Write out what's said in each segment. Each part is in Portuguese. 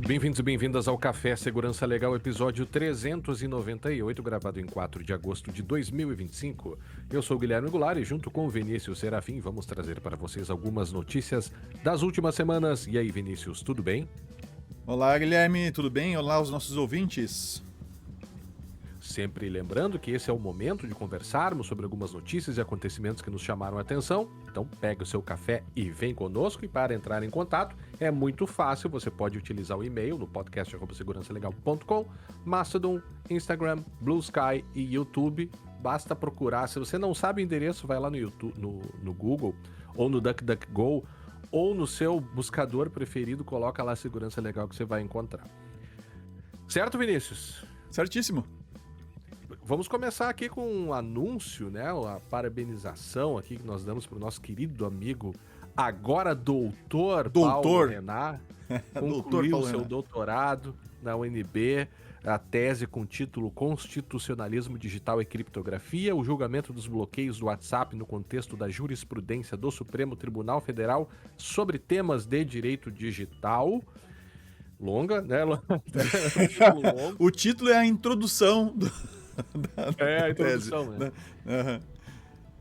Bem-vindos e bem-vindas ao Café Segurança Legal, episódio 398, gravado em 4 de agosto de 2025. Eu sou o Guilherme Goulart e junto com o Vinícius Serafim vamos trazer para vocês algumas notícias das últimas semanas. E aí, Vinícius, tudo bem? Olá, Guilherme, tudo bem? Olá aos nossos ouvintes. Sempre lembrando que esse é o momento de conversarmos sobre algumas notícias e acontecimentos que nos chamaram a atenção. Então pegue o seu café e vem conosco. E para entrar em contato é muito fácil, você pode utilizar o e-mail no podcast@segurançalegal.com, Mastodon, Instagram, Blue Sky e YouTube. Basta procurar. Se você não sabe o endereço, vai lá no YouTube, no Google ou no DuckDuckGo ou no seu buscador preferido, coloca lá Segurança Legal que você vai encontrar. Certo, Vinícius? Certíssimo. Vamos começar aqui com um anúncio, né? A parabenização aqui que nós damos para o nosso querido amigo, agora doutor Paulo Renat. Concluiu o seu doutorado na UNB, a tese com título Constitucionalismo Digital e Criptografia, o julgamento dos bloqueios do WhatsApp no contexto da jurisprudência do Supremo Tribunal Federal sobre temas de direito digital. Longa, né? O título é a introdução a introdução, né? Uhum.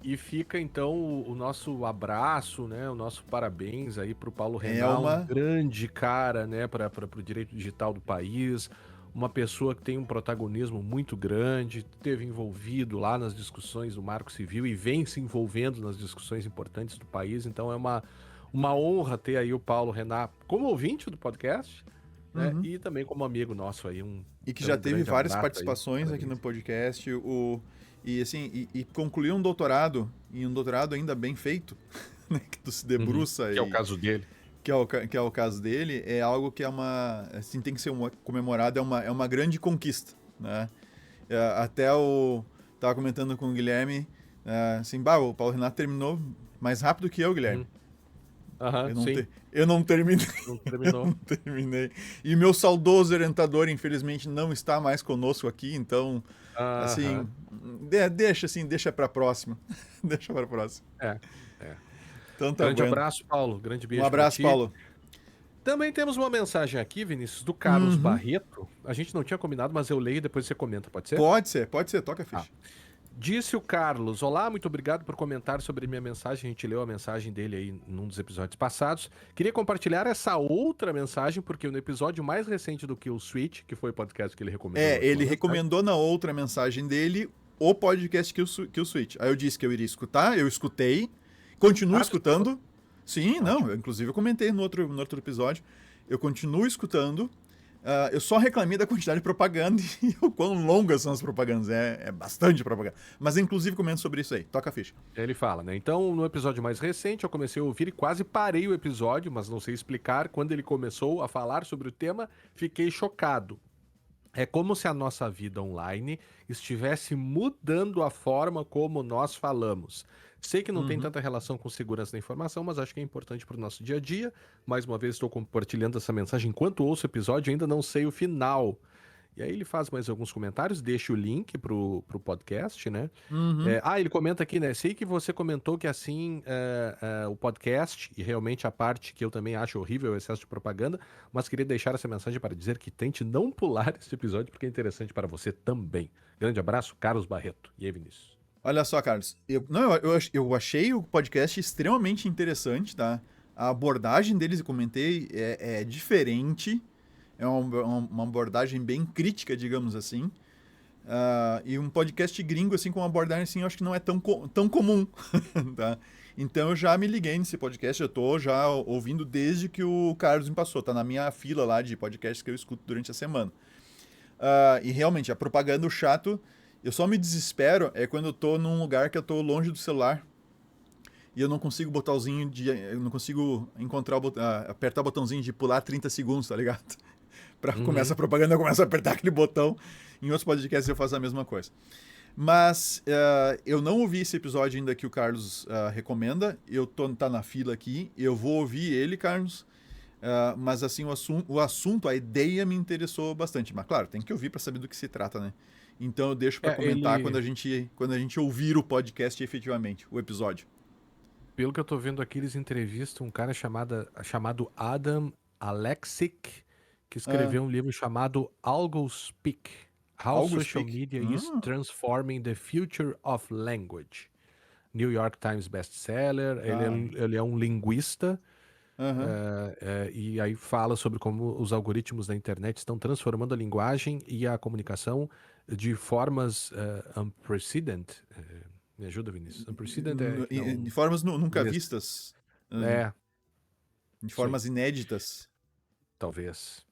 E fica então o nosso abraço, né? O nosso parabéns aí pro Paulo Renat, um grande cara, né? Para o direito digital do país, uma pessoa que tem um protagonismo muito grande, esteve envolvido lá nas discussões do Marco Civil e vem se envolvendo nas discussões importantes do país. Então é uma honra ter aí o Paulo Renat como ouvinte do podcast. Né? Uhum. E também como amigo nosso aí, e que já teve várias participações aqui no podcast, e concluiu um doutorado, e um doutorado ainda bem feito, né, que tu se debruça. Que é o caso dele. Que é o caso dele, é algo que tem que ser comemorado, é uma grande conquista, né? Até tava comentando com o Guilherme, o Paulo Renat terminou mais rápido que eu, Guilherme. Eu não terminei. Eu não terminei. E meu saudoso orientador, infelizmente, não está mais conosco aqui, então, deixa pra próxima. Deixa pra próxima. Então, tá grande abraço, Paulo. Grande beijo. Um abraço, Paulo. Também temos uma mensagem aqui, Vinícius, do Carlos Barreto. A gente não tinha combinado, mas eu leio e depois você comenta, pode ser? Pode ser, toca a ficha. Disse o Carlos: olá, muito obrigado por comentar sobre minha mensagem. A gente leu a mensagem dele aí num dos episódios passados. Queria compartilhar essa outra mensagem, porque no episódio mais recente do Kill Switch, que foi o podcast que ele recomendou. Ele recomendou na outra mensagem dele o podcast Kill Switch. Aí eu disse que eu iria escutar, eu escutei, continuo escutando. Sim, não, inclusive eu comentei no outro episódio. Eu continuo escutando. Eu só reclamei da quantidade de propaganda e o quão longas são as propagandas. É bastante propaganda. Mas inclusive comento sobre isso aí. Toca a ficha. Ele fala, né? Então, no episódio mais recente, eu comecei a ouvir e quase parei o episódio, mas não sei explicar. Quando ele começou a falar sobre o tema, fiquei chocado. É como se a nossa vida online estivesse mudando a forma como nós falamos. Sei que não tem tanta relação com segurança da informação, mas acho que é importante para o nosso dia a dia. Mais uma vez estou compartilhando essa mensagem enquanto ouço o episódio, ainda não sei o final. E aí ele faz mais alguns comentários, deixa o link pro podcast, né? Ele comenta aqui, né? Sei que você comentou que assim, o podcast, e realmente a parte que eu também acho horrível, é o excesso de propaganda, mas queria deixar essa mensagem para dizer que tente não pular esse episódio, porque é interessante para você também. Grande abraço, Carlos Barreto. E aí, Vinícius? Olha só, Carlos, eu achei o podcast extremamente interessante, tá? A abordagem deles, eu comentei, é diferente. É uma abordagem bem crítica, digamos assim. E um podcast gringo, assim, com uma abordagem, assim, eu acho que não é tão comum. Tá? Então eu já me liguei nesse podcast, eu tô já ouvindo desde que o Carlos me passou. Tá na minha fila lá de podcasts que eu escuto durante a semana. E realmente, a propaganda, o chato, eu só me desespero quando eu tô num lugar que eu tô longe do celular. E eu não consigo eu não consigo apertar o botãozinho de pular 30 segundos, tá ligado? Começa a propaganda, eu começo a apertar aquele botão. Em outros podcasts eu faço a mesma coisa. Mas eu não ouvi esse episódio ainda que o Carlos recomenda. Tá na fila aqui. Eu vou ouvir ele, Carlos. Mas assim, o assunto, a ideia me interessou bastante. Mas claro, tem que ouvir para saber do que se trata, né? Então eu deixo para comentar quando a gente ouvir o podcast efetivamente, o episódio. Pelo que eu tô vendo aqui, eles entrevistam um cara chamado Adam Alexic, que escreveu um livro chamado Algo Speak: How Algo Social Speak. Media is Transforming the Future of Language. New York Times best-seller. Tá. Ele é um linguista, Aham. e aí fala sobre como os algoritmos da internet estão transformando a linguagem e a comunicação de formas unprecedented. Me ajuda, Vinícius. Unprecedented De formas nunca inglês. vistas. ah, É, De isso aí, formas inéditas. talvez.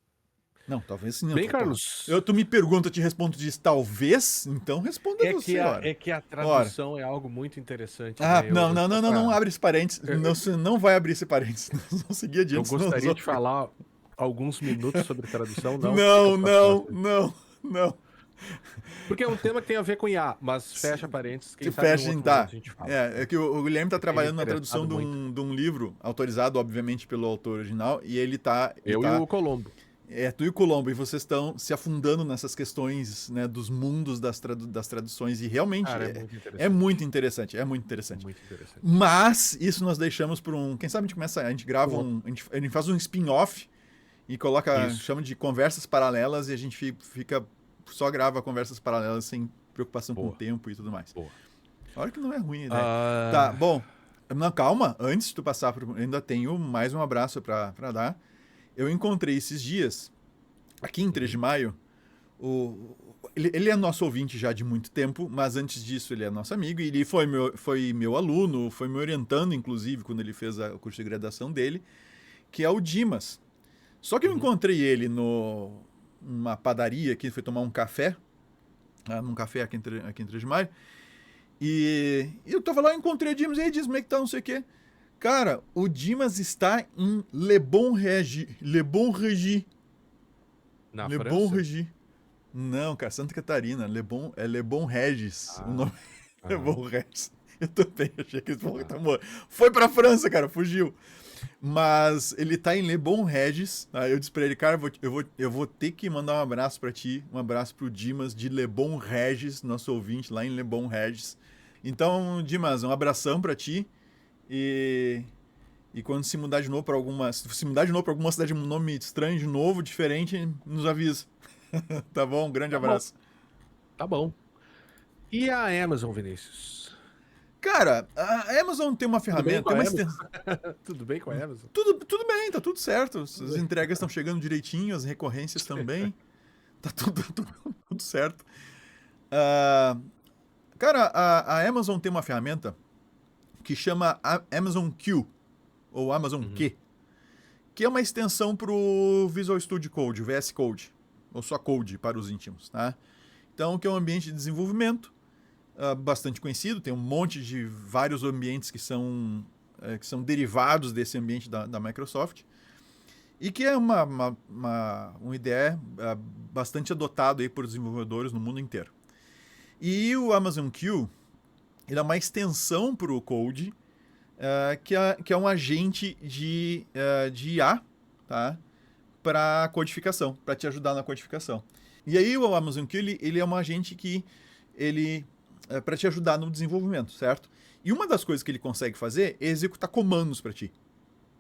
Não, talvez sim. Bem, Carlos, Tu me pergunta, eu te respondo, diz talvez, então responda você, ora. é que a Ora. tradução é algo muito interessante, Ah, né? não abre esse parênteses. Eu, Não, eu- você não vai abrir esse parênteses. Nós vamos seguir eu adiante, senão nós gostaria vamos... de falar alguns minutos sobre tradução, não fica Não, para não, próxima. não, não. Porque é um tema que tem a ver com IA, mas fecha parênteses, quem sabe num Fecha, outro momento tá. a gente fala. É que o Guilherme tá Fiquei trabalhando na tradução interessado muito. de um livro, autorizado, obviamente, pelo autor original, e ele tá... Eu e o Colombo. Tu e o Colombo, e vocês estão se afundando nessas questões, né, dos mundos das traduções, e realmente Cara, é muito é interessante. muito interessante, é muito É interessante. muito interessante. Mas isso nós deixamos para um... Quem sabe a gente grava a gente faz um spin-off e coloca, Isso. chama de conversas paralelas, e a gente fica só grava conversas paralelas sem preocupação com o Boa. tempo e tudo mais. Boa. Olha que não é ruim a ideia. Tá, Ah, bom. Não, calma, antes de tu passar, ainda tenho mais um abraço para dar. Eu encontrei esses dias, aqui em 3 de maio, ele é nosso ouvinte já de muito tempo, mas antes disso ele é nosso amigo, e ele foi meu aluno, foi me orientando, inclusive, quando ele fez o curso de graduação dele, que é o Dimas. Só que eu encontrei ele numa padaria aqui, foi tomar um café, num café aqui em 3 de maio, e eu tava lá, encontrei o Dimas, e aí, Dimas, como é que tá, não sei o quê. Cara, o Dimas está em Le Bon Regis. na Le Bon França? Regis. Não, cara, Santa Catarina. Le Bon Regis. O nome é Le Bon Regis. Eu também achei que foi pra França, cara, fugiu. Mas ele tá em Le Bon Regis. Tá? Eu disse pra ele, cara, eu vou ter que mandar um abraço pra ti, um abraço pro Dimas de Le Bon Regis, nosso ouvinte lá em Le Bon Regis. Então, Dimas, um abração pra ti. E quando se mudar de novo pra alguma cidade, um nome estranho de novo, diferente, nos avisa. Tá bom? Um grande Tá bom. abraço. Tá bom. E a Amazon, Vinícius? Cara, a Amazon tem uma ferramenta, tem uma extensão. Tudo bem com a Amazon? Tudo bem, tá tudo certo. As entregas estão chegando direitinho, as recorrências também. Tá tudo certo. Cara, a Amazon tem uma ferramenta que chama Amazon Q, ou Amazon Q, que é uma extensão pro Visual Studio Code, VS Code, ou só Code para os íntimos, tá? Então, que é um ambiente de desenvolvimento bastante conhecido, tem um monte de vários ambientes que são derivados desse ambiente da Microsoft, e que é uma ideia bastante adotada aí por desenvolvedores no mundo inteiro. E o Amazon Q, ele é uma extensão para o Code, que é um agente de IA, tá? Para codificação, para te ajudar na codificação. E aí o Amazon Q, ele é um agente que para te ajudar no desenvolvimento, certo? E uma das coisas que ele consegue fazer é executar comandos para ti,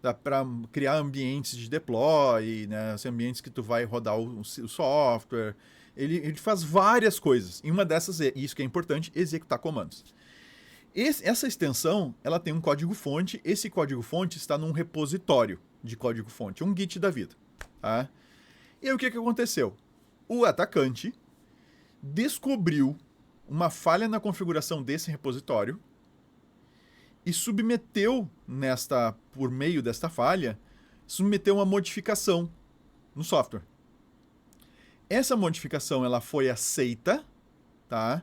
tá? Para criar ambientes de deploy, né? Os ambientes que tu vai rodar o software. Ele faz várias coisas. E uma dessas é, isso que é importante, executar comandos. Essa extensão, ela tem um código-fonte. Esse código-fonte está num repositório de código-fonte, um Git da vida. Tá? E aí o que aconteceu? O atacante descobriu uma falha na configuração desse repositório e submeteu por meio desta falha, submeteu uma modificação no software. Essa modificação ela foi aceita, tá?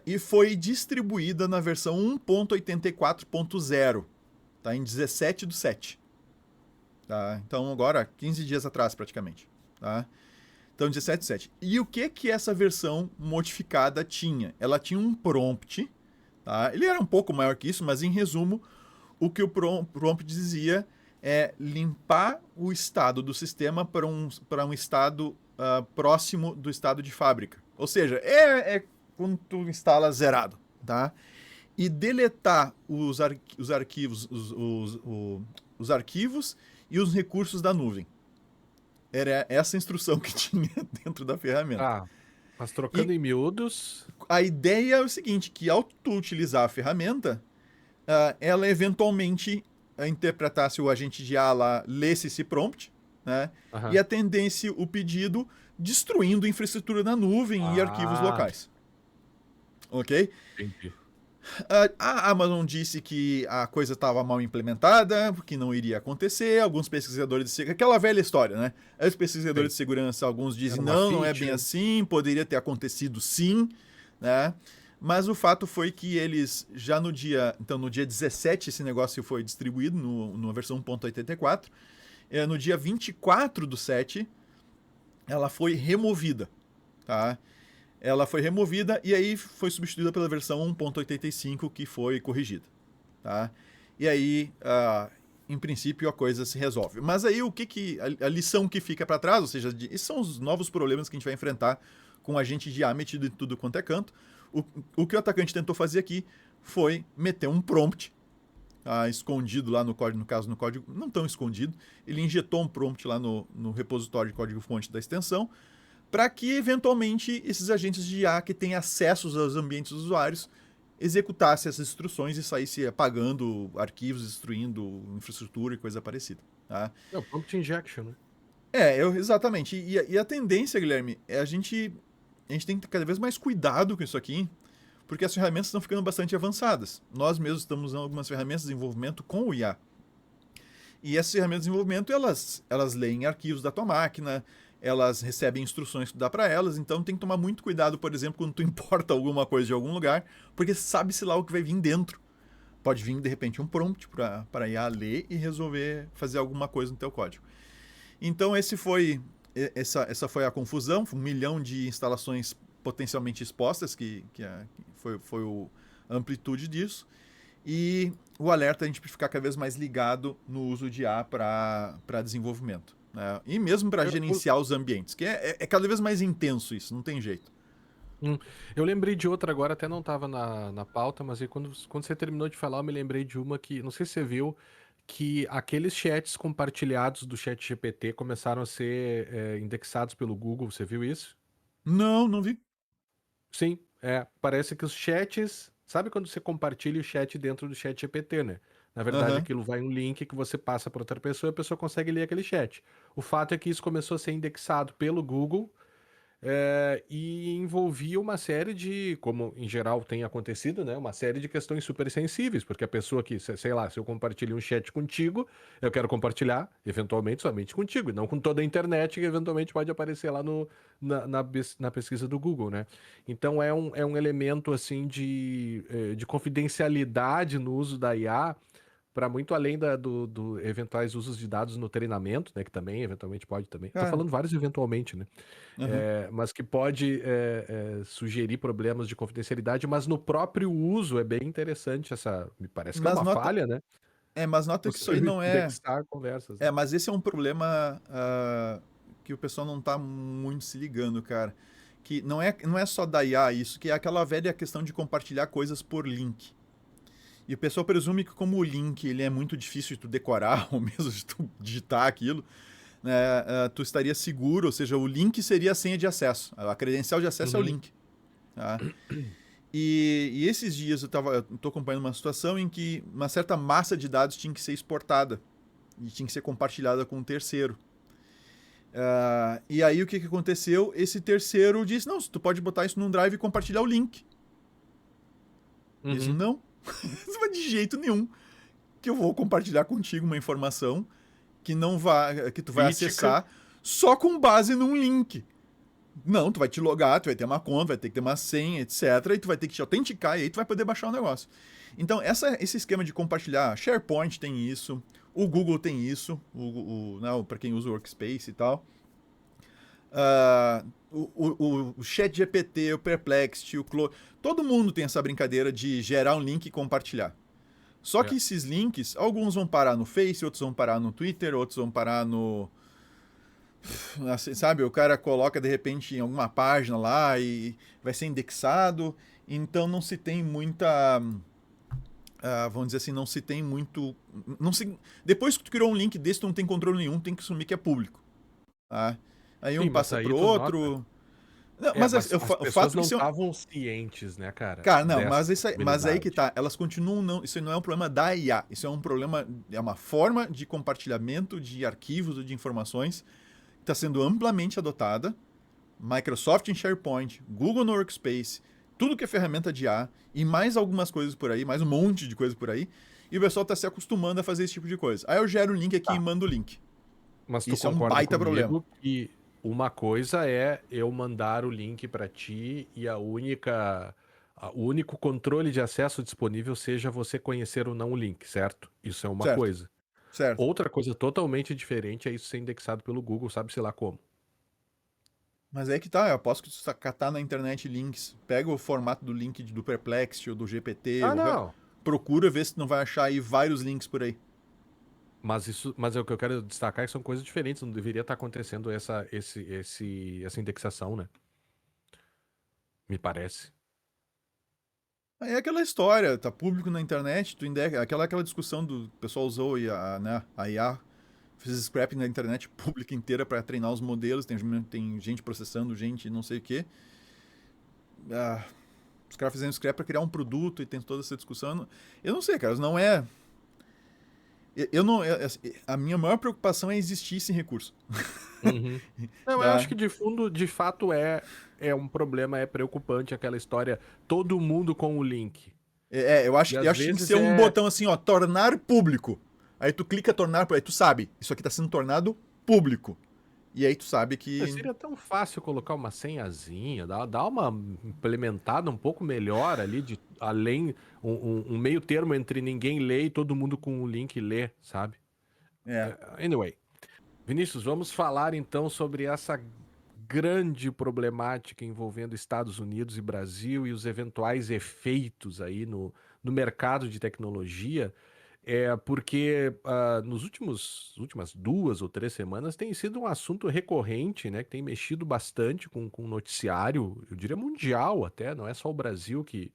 E foi distribuída na versão 1.84.0, tá? Em 17/7. Tá? Então agora, 15 dias atrás praticamente. Tá? Então 17/7. E o que essa versão modificada tinha? Ela tinha um prompt, tá? Ele era um pouco maior que isso, mas em resumo, o que o prompt dizia é limpar o estado do sistema para um estado próximo do estado de fábrica. Ou seja, quando tu instala zerado, tá? E deletar os arquivos e os recursos da nuvem. Era essa instrução que tinha dentro da ferramenta. Ah, mas trocando E em miúdos. a ideia é o seguinte, que ao tu utilizar a ferramenta, ela eventualmente interpretasse o agente de IA lá, lesse esse prompt, né? E Aham. atendesse o pedido destruindo infraestrutura na nuvem e arquivos Ah, locais. Ok? entendi. A Amazon disse que a coisa estava mal implementada, que não iria acontecer. Alguns pesquisadores de segurança. Aquela velha história, né? Os pesquisadores Sim. de segurança, alguns dizem, Era uma não, não é bem feature. assim, poderia ter acontecido sim, né? Mas o fato foi que eles, já no dia. Então, no dia 17, esse negócio foi distribuído numa versão 1.84. No dia 24/7, ela foi removida, tá? Ela foi removida e aí foi substituída pela versão 1.85 que foi corrigida, tá? E aí, em princípio, a coisa se resolve. Mas aí o que a lição que fica para trás, ou seja, esses são os novos problemas que a gente vai enfrentar com a gente de IA metido em tudo quanto é canto. O que o atacante tentou fazer aqui foi meter um prompt escondido lá no código, no caso no código, não tão escondido, ele injetou um prompt lá no repositório de código-fonte da extensão, para que eventualmente esses agentes de IA que têm acessos aos ambientes dos usuários executassem essas instruções e saísse apagando arquivos, destruindo infraestrutura e coisa parecida. Tá? É o prompt injection, né? Exatamente. E a tendência, Guilherme, é a gente tem que ter cada vez mais cuidado com isso aqui, porque as ferramentas estão ficando bastante avançadas. Nós mesmos estamos usando algumas ferramentas de desenvolvimento com o IA. E essas ferramentas de desenvolvimento, elas leem arquivos da tua máquina, elas recebem instruções que tu dá para elas, então tem que tomar muito cuidado, por exemplo, quando tu importa alguma coisa de algum lugar, porque sabe-se lá o que vai vir dentro. Pode vir, de repente, um prompt para IA ler e resolver fazer alguma coisa no teu código. Então, essa foi a confusão, 1 milhão de instalações potencialmente expostas, que foi a amplitude disso. E o alerta a gente ficar cada vez mais ligado no uso de IA para desenvolvimento. Né? E mesmo para Eu, eu- gerenciar os ambientes, que é cada vez mais intenso isso, não tem jeito. hum, eu lembrei de outra agora, até não estava na pauta, mas aí quando você terminou de falar, eu me lembrei de uma que, não sei se você viu, que aqueles chats compartilhados do chat GPT começaram a ser indexados pelo Google, você viu isso? Não, não vi. Sim, parece que os chats. Sabe quando você compartilha o chat dentro do chat GPT, né? Na verdade, Aham. aquilo vai um link que você passa para outra pessoa e a pessoa consegue ler aquele chat. O fato é que isso começou a ser indexado pelo Google e envolvia uma série de, como em geral tem acontecido, né? Uma série de questões super sensíveis, porque a pessoa que, sei lá, se eu compartilho um chat contigo, eu quero compartilhar, eventualmente, somente contigo, e não com toda a internet, que eventualmente pode aparecer lá na pesquisa do Google, né? Então é um elemento, assim, de confidencialidade no uso da IA, para muito além do eventuais usos de dados no treinamento, né? Que também, eventualmente, pode também. Tô Cara, falando vários eventualmente, né? aham. Mas que pode sugerir problemas de confidencialidade, mas no próprio uso é bem interessante essa. Me parece que é Mas uma nota, falha, né? mas nota que Você isso aí não é. indexar conversas, né? Mas esse é um problema que o pessoal não tá muito se ligando, cara. Que não é só da IA isso, que é aquela velha questão de compartilhar coisas por link. E o pessoal presume que como o link ele é muito difícil de tu decorar, ou mesmo de tu digitar aquilo, né, tu estaria seguro, ou seja, o link seria a senha de acesso. A credencial de acesso é o Uhum, link. Tá? E esses dias eu estou acompanhando uma situação em que uma certa massa de dados tinha que ser exportada e tinha que ser compartilhada com um terceiro. E aí o que aconteceu? Esse terceiro disse, não, tu pode botar isso num drive e compartilhar o link. E disse, uhum. não, de jeito nenhum que eu vou compartilhar contigo uma informação que tu vai Crítica. acessar só com base num link. Não, tu vai te logar, tu vai ter uma conta, vai ter que ter uma senha, etc. E tu vai ter que te autenticar e aí tu vai poder baixar o negócio. Então, esse esquema de compartilhar, SharePoint tem isso, o Google tem isso, para quem usa o Workspace e tal. O ChatGPT, o Perplexity, o Clo, todo mundo tem essa brincadeira de gerar um link e compartilhar. Só que É. esses links, alguns vão parar no Face, outros vão parar no Twitter, outros vão parar no. Assim, sabe, o cara coloca de repente em alguma página lá e vai ser indexado. Então não se tem muita. Vamos dizer assim, não se tem muito. Não se, depois que tu criou um link desse, tu não tem controle nenhum, tem que assumir que é público. Tá? Aí um Sim, mas passa aí pro tu nota. outro. Não, É, mas mas as o pessoas fato não disso é. estavam cientes, né, cara, Cara, não, dessa mas aí que possibilidade. tá. Elas continuam não. Isso não é um problema da IA. Isso é um problema. É uma forma de compartilhamento de arquivos ou de informações que está sendo amplamente adotada. Microsoft em SharePoint, Google no Workspace, tudo que é ferramenta de IA e mais algumas coisas por aí, mais um monte de coisa por aí. E o pessoal está se acostumando a fazer esse tipo de coisa. Aí eu gero o link aqui e Tá. mando o link. Mas tu Isso é um concorda baita problema. comigo que uma coisa é eu mandar o link para ti e o único controle de acesso disponível seja você conhecer ou não o link, certo? Isso é uma Certo, coisa. certo. Outra coisa totalmente diferente é isso ser indexado pelo Google, sabe-se lá como. Mas é que tá, eu aposto que tu catar na internet links, pega o formato do link do Perplexity ou do GPT, Ah, ou não. procura ver se tu não vai achar aí vários links por aí. Mas é o que eu quero destacar é que são coisas diferentes, não deveria estar acontecendo essa indexação, né? Me parece. Aí é aquela história, tá público na internet, tu indexa, aquela discussão do o pessoal usou a IA, fez scrapping na internet pública inteira para treinar os modelos, tem gente processando, gente não sei o quê. Ah, os caras fizeram scrap para criar um produto e tem toda essa discussão. Eu não sei, cara, não é. Eu não. A minha maior preocupação é existir esse recurso. Uhum. Não, eu acho Tá? que de fundo, de fato, é um problema, é preocupante aquela história, todo mundo com o link. Eu E eu às acho que tem que vezes ser um botão assim, ó, tornar público. Aí tu clica tornar, aí tu sabe, isso aqui tá sendo tornado público. E aí tu sabe que. seria tão fácil colocar uma senhazinha, dar uma implementada um pouco melhor ali, de além, um meio termo entre ninguém lê e todo mundo com o link lê, sabe? É. Anyway, Vinícius, vamos falar então sobre essa grande problemática envolvendo Estados Unidos e Brasil e os eventuais efeitos aí no mercado de tecnologia. Porque nos últimas 2 ou 3 semanas tem sido um assunto recorrente, né? Que tem mexido bastante com o noticiário, eu diria mundial até, não é só o Brasil que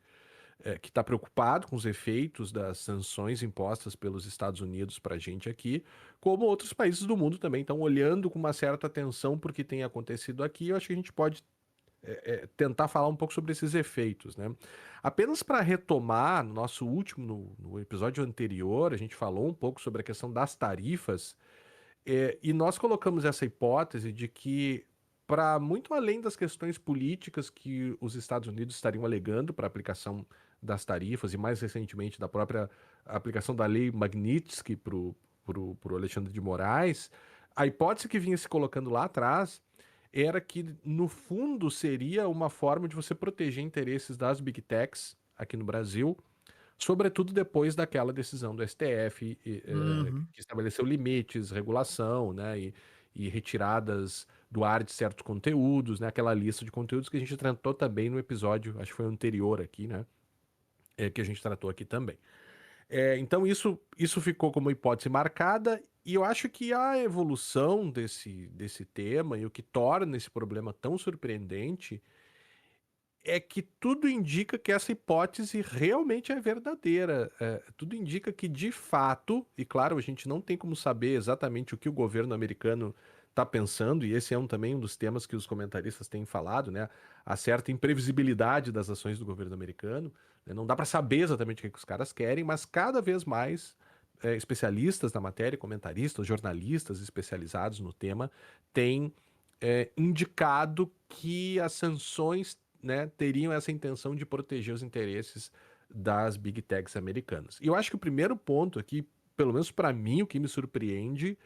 está preocupado com os efeitos das sanções impostas pelos Estados Unidos para a gente aqui, como outros países do mundo também estão olhando com uma certa atenção porque tem acontecido aqui. Eu acho que a gente pode tentar falar um pouco sobre esses efeitos, né? Apenas para retomar, no nosso último, no episódio anterior, a gente falou um pouco sobre a questão das tarifas, e nós colocamos essa hipótese de que, para muito além das questões políticas que os Estados Unidos estariam alegando para a aplicação das tarifas, e mais recentemente da própria aplicação da lei Magnitsky para o Alexandre de Moraes, a hipótese que vinha se colocando lá atrás era que, no fundo, seria uma forma de você proteger interesses das Big Techs aqui no Brasil, sobretudo depois daquela decisão do STF Uhum. que estabeleceu limites, regulação, né, e retiradas do ar de certos conteúdos, né, aquela lista de conteúdos que a gente tratou também no episódio, acho que foi o anterior aqui, né, que a gente tratou aqui também. Então isso ficou como hipótese marcada, e eu acho que a evolução desse tema e o que torna esse problema tão surpreendente é que tudo indica que essa hipótese realmente é verdadeira. Tudo indica que, de fato, e claro, a gente não tem como saber exatamente o que o governo americano está pensando, e esse é também um dos temas que os comentaristas têm falado, né? A certa imprevisibilidade das ações do governo americano, né? Não dá para saber exatamente o que os caras querem, mas cada vez mais especialistas na matéria, comentaristas, jornalistas especializados no tema, têm indicado que as sanções, né, teriam essa intenção de proteger os interesses das big techs americanas. E eu acho que o primeiro ponto aqui, pelo menos para mim, o que me surpreende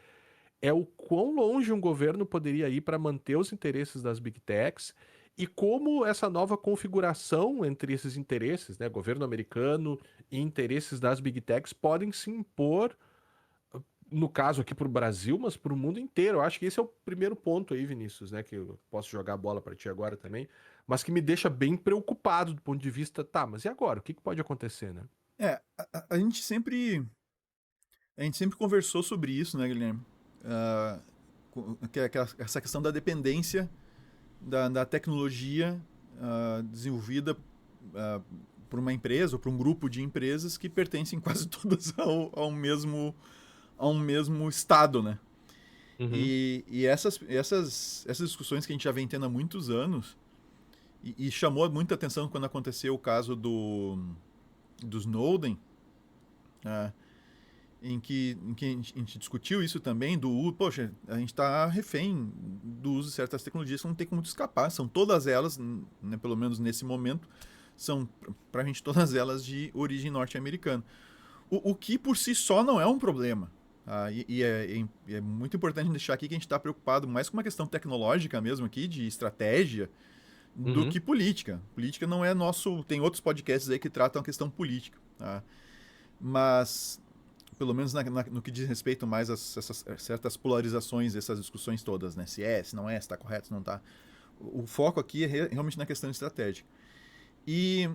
é o quão longe um governo poderia ir para manter os interesses das big techs e como essa nova configuração entre esses interesses, né, governo americano e interesses das big techs, podem se impor, no caso aqui para o Brasil, mas para o mundo inteiro. Eu acho que esse é o primeiro ponto aí, Vinícius, né? Que eu posso jogar a bola para ti agora também, mas que me deixa bem preocupado do ponto de vista, tá, mas e agora? O que pode acontecer, né? A gente sempre conversou sobre isso, né, Guilherme? Ah, essa questão da dependência da tecnologia desenvolvida por uma empresa ou por um grupo de empresas que pertencem quase todas ao mesmo estado, né? Uhum. E essas discussões que a gente já vem tendo há muitos anos, e chamou muita atenção quando aconteceu o caso do Snowden, né, em que a gente discutiu isso também, poxa, a gente está refém do uso de certas tecnologias que não tem como escapar, são todas elas, né, pelo menos nesse momento, são para a gente todas elas de origem norte-americana. O que por si só não é um problema. É muito importante deixar aqui que a gente está preocupado mais com uma questão tecnológica mesmo aqui, de estratégia, do Uhum. que política. Política não é nosso... Tem outros podcasts aí que tratam a questão política. Tá? Mas, pelo menos no que diz respeito mais a essas certas polarizações, essas discussões todas, né? Se não é, se está correto, se não está. O foco aqui é realmente na questão estratégica. E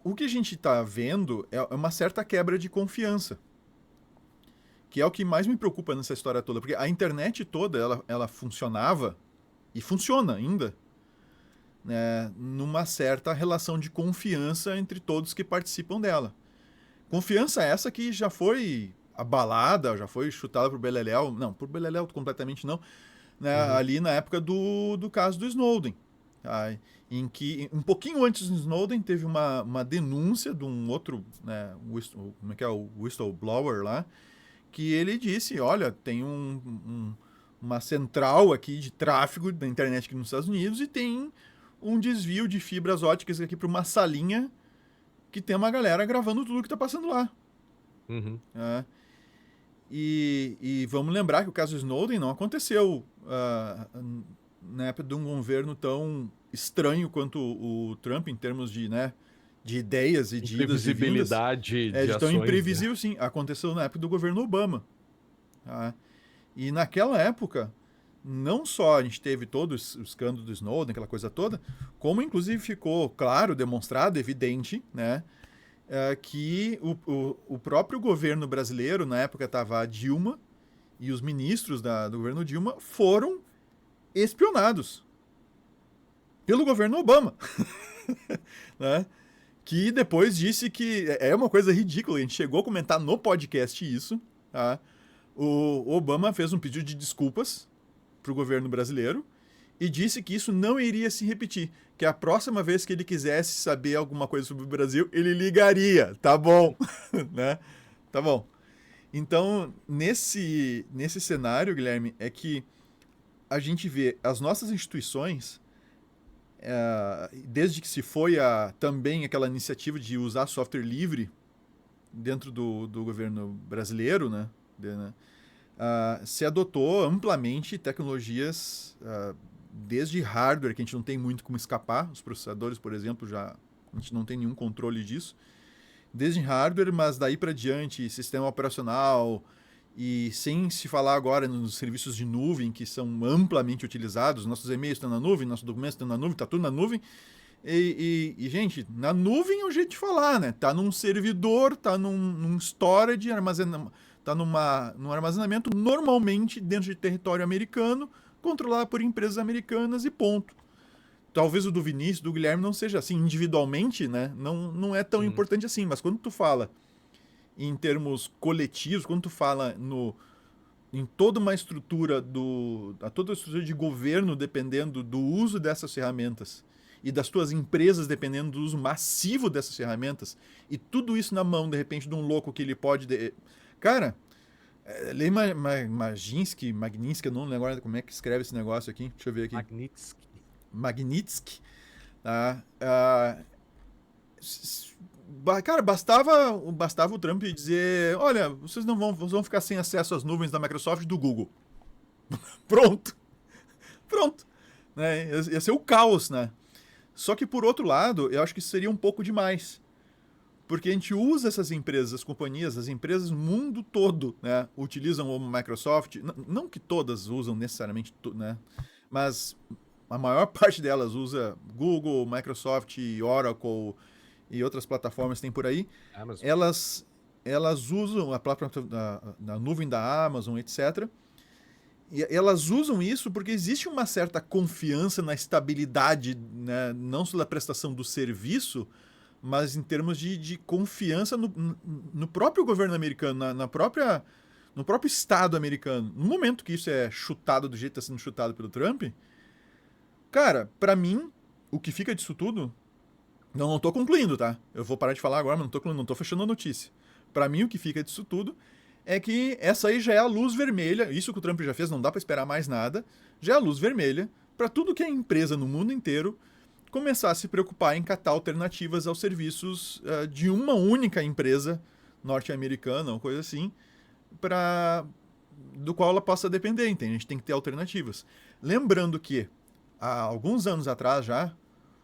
o que a gente está vendo é uma certa quebra de confiança, que é o que mais me preocupa nessa história toda, porque a internet toda, ela funcionava, e funciona ainda, né, numa certa relação de confiança entre todos que participam dela. Confiança essa que já foi abalada, já foi chutada por Beleléu, não, por Beleléu completamente não, né, Uhum. ali na época do caso do Snowden, tá? Em que, um pouquinho antes do Snowden, teve uma denúncia de um outro, né, como é que é, o whistleblower lá, que ele disse, olha, tem uma central aqui de tráfego da internet aqui nos Estados Unidos e tem um desvio de fibras óticas aqui para uma salinha que tem uma galera gravando tudo que está passando lá. Uhum. Né? E vamos lembrar que o caso Snowden não aconteceu na época de um governo tão estranho quanto o Trump, em termos de, né, de ideias e de idas e vindas. Imprevisibilidade É, de de tão ações, né? imprevisível, sim. Aconteceu na época do governo Obama. Tá? E naquela época, não só a gente teve todo o escândalo do Snowden, aquela coisa toda, como inclusive ficou claro, demonstrado, evidente, né, que o próprio governo brasileiro, na época estava a Dilma, e os ministros do governo Dilma foram espionados pelo governo Obama. Né? Que depois disse que é uma coisa ridícula, a gente chegou a comentar no podcast isso, tá? O Obama fez um pedido de desculpas para o governo brasileiro e disse que isso não iria se repetir, que a próxima vez que ele quisesse saber alguma coisa sobre o Brasil, ele ligaria, tá bom, né? Tá bom. Então, nesse cenário, Guilherme, é que a gente vê as nossas instituições, desde que se foi também aquela iniciativa de usar software livre dentro do governo brasileiro, né? Se adotou amplamente tecnologias, desde hardware, que a gente não tem muito como escapar, os processadores, por exemplo, já a gente não tem nenhum controle disso, desde hardware, mas daí para diante, sistema operacional, e sem se falar agora nos serviços de nuvem, que são amplamente utilizados, nossos e-mails estão na nuvem, nossos documentos estão na nuvem, está tudo na nuvem. Gente, na nuvem é o jeito de falar, né? Tá num servidor, tá num storage, tá num armazenamento normalmente dentro de território americano, controlado por empresas americanas e ponto. Talvez o do Vinícius, do Guilherme não seja assim individualmente, né? Não é tão Uhum. importante assim, mas quando tu fala em termos coletivos, quando tu fala em toda uma estrutura toda a estrutura de governo dependendo do uso dessas ferramentas e das tuas empresas dependendo do uso massivo dessas ferramentas, e tudo isso na mão, de repente, de um louco que ele pode... Cara, lei Maginski, eu não lembro agora como é que escreve esse negócio aqui, deixa eu ver aqui. Magnitsky. Magnitsky, tá? Cara, bastava o Trump dizer, olha, vocês não vão ficar sem acesso às nuvens da Microsoft e do Google. Pronto. Pronto. Né? Ia ser o caos, né? Só que, por outro lado, eu acho que isso seria um pouco demais. Porque a gente usa essas empresas, as companhias, as empresas no mundo todo, né? Utilizam o Microsoft. Não que todas usam necessariamente, né? Mas a maior parte delas usa Google, Microsoft, Oracle e outras plataformas que tem por aí. Amazon. Elas usam a plataforma da nuvem da Amazon, etc. E elas usam isso porque existe uma certa confiança na estabilidade, né? Não só da prestação do serviço, mas em termos de confiança no próprio governo americano, no próprio Estado americano, no momento que isso é chutado do jeito que está sendo chutado pelo Trump, cara, pra mim, o que fica disso tudo, não tô concluindo, tá? Eu vou parar de falar agora, mas não tô concluindo, não tô fechando a notícia. Pra mim, o que fica disso tudo é que essa aí já é a luz vermelha, isso que o Trump já fez, não dá pra esperar mais nada, já é a luz vermelha pra tudo que é empresa no mundo inteiro começar a se preocupar em catar alternativas aos serviços de uma única empresa norte-americana ou coisa assim, para do qual ela possa depender, entende? A gente tem que ter alternativas. Lembrando que, há alguns anos atrás já,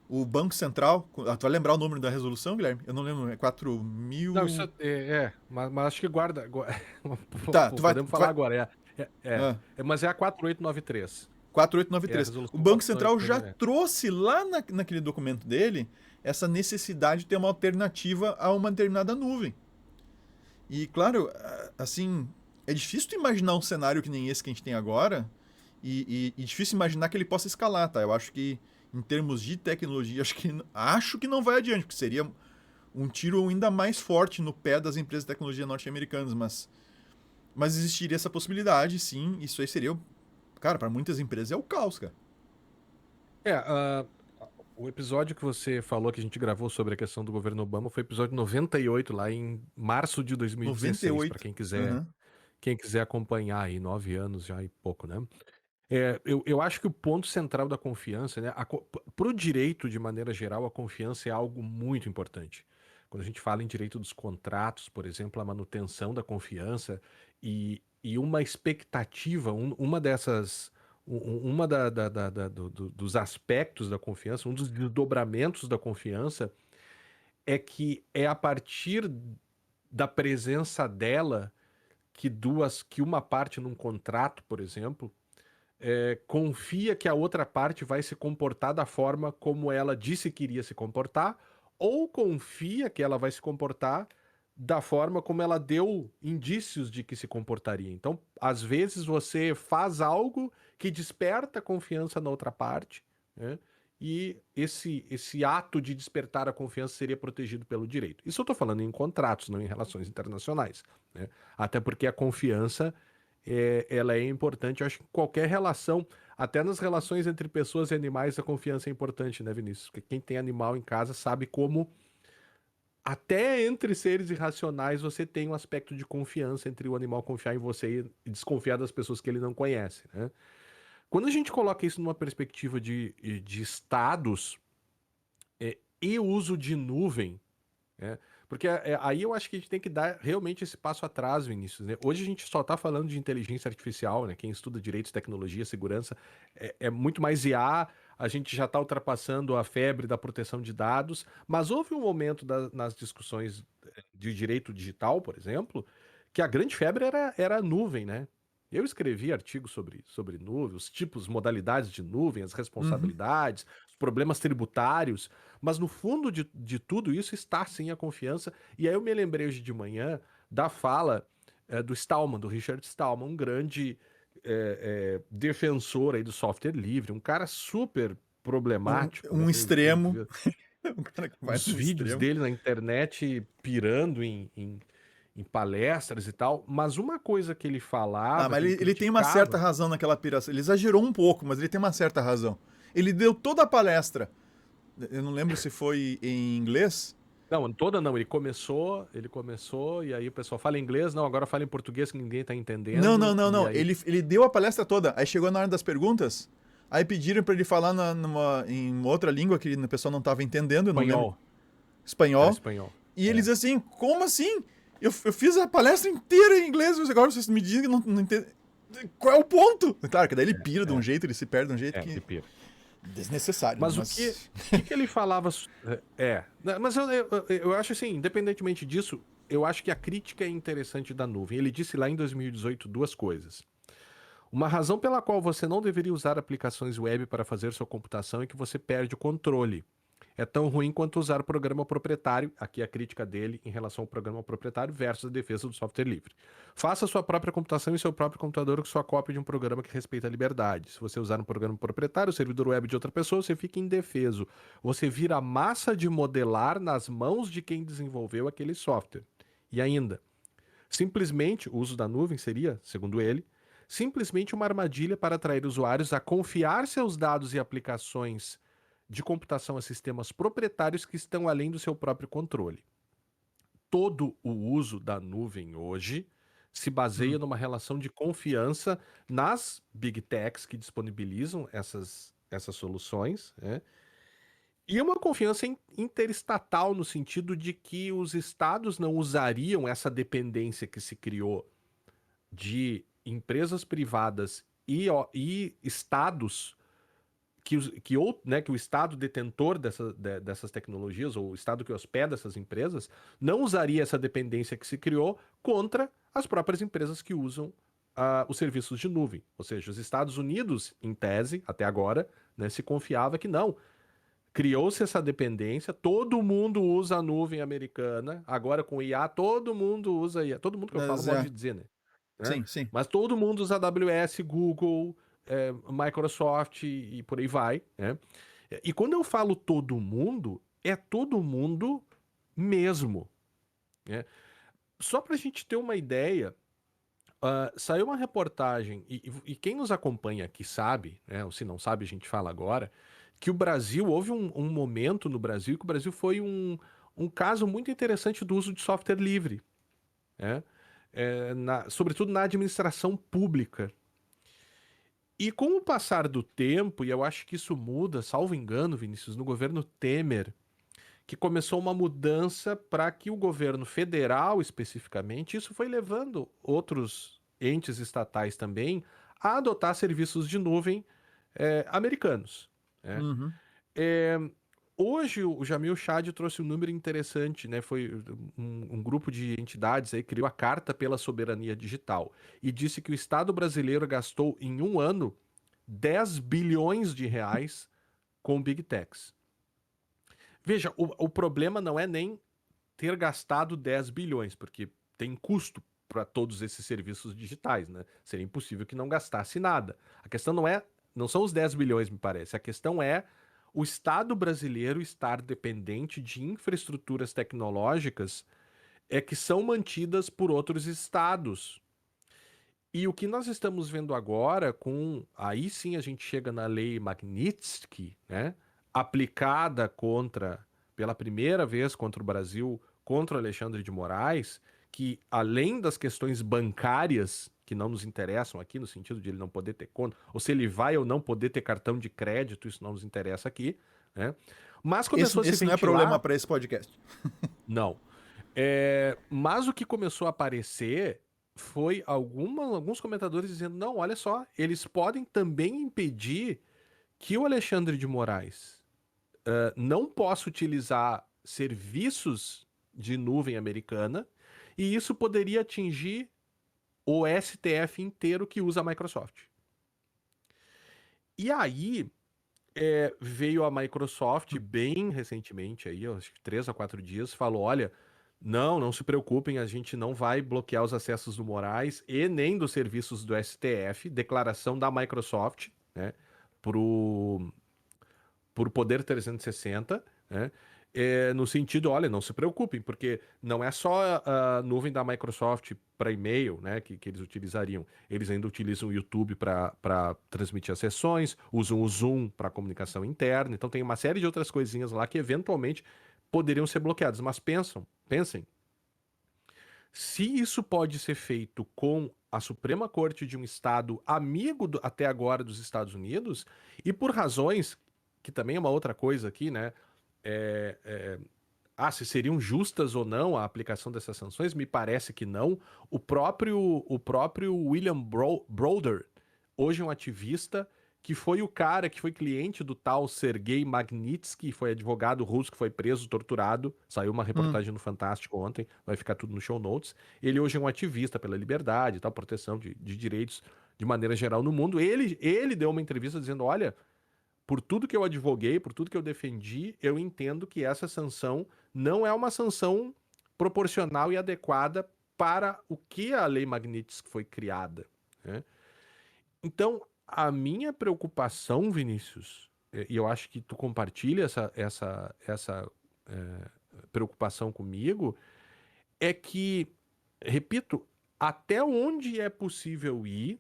o Banco Central... Tu vai lembrar o número da resolução, Guilherme? Eu não lembro, é 4 Não, isso mil... mas acho que guarda. Tá, tu vai... Podemos falar agora. Ah, Mas é a 4893. É a 4893. O resolução Banco Central já 4893. trouxe lá naquele documento dele essa necessidade de ter uma alternativa a uma determinada nuvem. E, claro, assim, é difícil tu imaginar um cenário que nem esse que a gente tem agora e difícil imaginar que ele possa escalar, tá? Eu acho que, em termos de tecnologia, acho que não vai adiante, porque seria um tiro ainda mais forte no pé das empresas de tecnologia norte-americanas, mas existiria essa possibilidade, sim, isso aí seria, cara, para muitas empresas é o caos, cara. É, ah, o episódio que você falou que a gente gravou sobre a questão do governo Obama foi o episódio 98, lá em março de 2016, para 98. quem quiser, Aham. quem quiser acompanhar aí, 9 anos já e pouco, né? Eu acho que o ponto central da confiança, né? Para o direito, de maneira geral, a confiança é algo muito importante. Quando a gente fala em direito dos contratos, por exemplo, a manutenção da confiança e uma expectativa, uma dessas, uma dos aspectos da confiança, um dos desdobramentos da confiança é que é a partir da presença dela que uma parte num contrato, por exemplo, confia que a outra parte vai se comportar da forma como ela disse que iria se comportar, ou confia que ela vai se comportar da forma como ela deu indícios de que se comportaria. Então, às vezes você faz algo que desperta confiança na outra parte, né? E esse ato de despertar a confiança seria protegido pelo direito. Isso eu estou falando em contratos, não em relações internacionais, né? Até porque a confiança ela é importante. Eu acho que qualquer relação, até nas relações entre pessoas e animais, a confiança é importante, né, Vinícius? Porque quem tem animal em casa sabe como, até entre seres irracionais, você tem um aspecto de confiança entre o animal confiar em você e desconfiar das pessoas que ele não conhece, né? Quando a gente coloca isso numa perspectiva de estados e uso de nuvem, porque aí eu acho que a gente tem que dar realmente esse passo atrás, Vinícius, né? Hoje a gente só está falando de inteligência artificial, né? Quem estuda direitos, tecnologia, segurança, é muito mais IA, a gente já está ultrapassando a febre da proteção de dados, mas houve um momento nas discussões de direito digital, por exemplo, que a grande febre era a nuvem, né? Eu escrevi artigos sobre nuvem, os tipos, modalidades de nuvem, as Uhum. responsabilidades, os problemas tributários. Mas no fundo de tudo isso está sim a confiança. E aí eu me lembrei hoje de manhã da fala do Stallman, do Richard Stallman, um grande defensor aí do software livre, um cara super problemático, né? Um extremo, Vi um cara que vai os no vídeos extremo. dele na internet pirando em palestras e tal. Mas uma coisa que ele Ah, falava, mas que ele ele tem uma certa criticava. razão naquela piração. Ele exagerou um pouco, mas ele tem uma certa razão. Ele deu toda a palestra. Eu não lembro se foi em inglês. Não, toda não. Ele começou, e aí o pessoal fala inglês, não, agora fala em português que ninguém tá Não, não, entendendo, não, e não. aí Ele deu a palestra toda. Aí chegou na hora das perguntas. Aí pediram pra ele falar em outra língua que o pessoal não tava entendendo, eu não lembro. espanhol, era Espanhol. espanhol. E ele É, diz assim: como assim? Eu fiz a palestra inteira em inglês, mas agora vocês me dizem que não entendem. Qual é o ponto? Claro, que daí ele pira de um é, jeito, ele se perde de um jeito que. ele pira. Desnecessário, né? Mas o que ele falava. Né, mas eu acho assim, independentemente disso, eu acho que a crítica é interessante da nuvem. Ele disse lá em 2018 duas coisas. Uma razão pela qual você não deveria usar aplicações web para fazer sua computação é que você perde o controle. É tão ruim quanto usar o programa proprietário, aqui a crítica dele em relação ao programa proprietário versus a defesa do software livre. Faça sua própria computação em seu próprio computador com sua cópia de um programa que respeita a liberdade. Se você usar um programa proprietário, o servidor web de outra pessoa, você fica indefeso. Você vira massa de modelar nas mãos de quem desenvolveu aquele software. E ainda, Simplesmente, o uso da nuvem seria, segundo ele, simplesmente uma armadilha para atrair usuários a confiar seus dados e aplicações de computação a sistemas proprietários que estão além do seu próprio controle. Todo o uso da nuvem hoje se Hum. baseia numa relação de confiança nas big techs que disponibilizam essas soluções, né? E uma confiança interestatal no sentido de que os estados não usariam essa dependência que se criou de empresas privadas e estados que o estado detentor dessas tecnologias, ou o estado que hospeda essas empresas, não usaria essa dependência que se criou contra as próprias empresas que usam os serviços de nuvem. Ou seja, os Estados Unidos, em tese, até agora, né, se confiava que não. Criou-se essa dependência, todo mundo usa a nuvem americana, agora com IA, todo mundo usa IA. Todo mundo que eu falo, Mas modo é, de dizer, né? sim, sim. Mas todo mundo usa AWS, Google, Microsoft e por aí vai, né? E quando eu falo todo mundo, é todo mundo mesmo, né? Só para a gente ter uma ideia, saiu uma reportagem, e quem nos acompanha aqui sabe, né? Ou se não sabe, a gente fala agora, que o Brasil, houve um momento no Brasil que o Brasil foi um caso muito interessante do uso de software livre, né? Sobretudo na administração pública. E com o passar do tempo, e eu acho que isso muda, salvo engano, Vinícius, no governo Temer, que começou uma mudança para que o governo federal, especificamente, isso foi levando outros entes estatais também a adotar serviços de nuvem americanos, né? Uhum. É, hoje o Jamil Chad trouxe um número interessante, né? Foi um grupo de entidades aí criou a Carta pela Soberania Digital e disse que o Estado brasileiro gastou em um ano 10 bilhões de reais com Big Techs. Veja, o problema não é nem ter gastado 10 bilhões, porque tem custo para todos esses serviços digitais, né? Seria impossível que não gastasse nada. A questão não são os 10 bilhões, me parece. A questão é o Estado brasileiro estar dependente de infraestruturas tecnológicas que são mantidas por outros estados. E o que nós estamos vendo agora aí sim a gente chega na lei Magnitsky, né? Aplicada pela primeira vez contra o Brasil, contra o Alexandre de Moraes, que além das questões bancárias, que não nos interessam aqui, no sentido de ele não poder ter conta, ou se ele vai ou não poder ter cartão de crédito, isso não nos interessa aqui, né? Mas Esse, começou a se esse não é problema ventilar, para esse podcast. não. Mas o que começou a aparecer foi alguns comentadores dizendo: não, olha só, eles podem também impedir que o Alexandre de Moraes não possa utilizar serviços de nuvem americana, e isso poderia atingir o STF inteiro que usa a Microsoft. E aí veio a Microsoft bem recentemente, aí, acho que 3 a 4 dias, falou: olha, não se preocupem, a gente não vai bloquear os acessos do Moraes e nem dos serviços do STF, declaração da Microsoft, né, pro, pro Poder 360, né, no sentido, olha, não se preocupem, porque não é só a nuvem da Microsoft para e-mail, né, que eles utilizariam. Eles ainda utilizam o YouTube para transmitir as sessões, usam o Zoom para comunicação interna, então tem uma série de outras coisinhas lá que eventualmente poderiam ser bloqueadas. Mas pensem, se isso pode ser feito com a Suprema Corte de um estado amigo até agora dos Estados Unidos, e por razões que também é uma outra coisa aqui, né? é, é, se seriam justas ou não a aplicação dessas sanções, me parece que não. O próprio William Browder, hoje um ativista, que foi o cara que foi cliente do tal Sergei Magnitsky, foi advogado russo que foi preso, torturado. Saiu uma Hum. reportagem no Fantástico ontem, vai ficar tudo no show notes. Ele hoje é um ativista pela liberdade e tal, proteção de direitos de maneira geral no mundo. Ele deu uma entrevista dizendo: olha, por tudo que eu advoguei, por tudo que eu defendi, eu entendo que essa sanção não é uma sanção proporcional e adequada para o que a Lei Magnitsky foi criada, né? Então, a minha preocupação, Vinícius, e eu acho que tu compartilha essa preocupação comigo, é que, repito, até onde é possível ir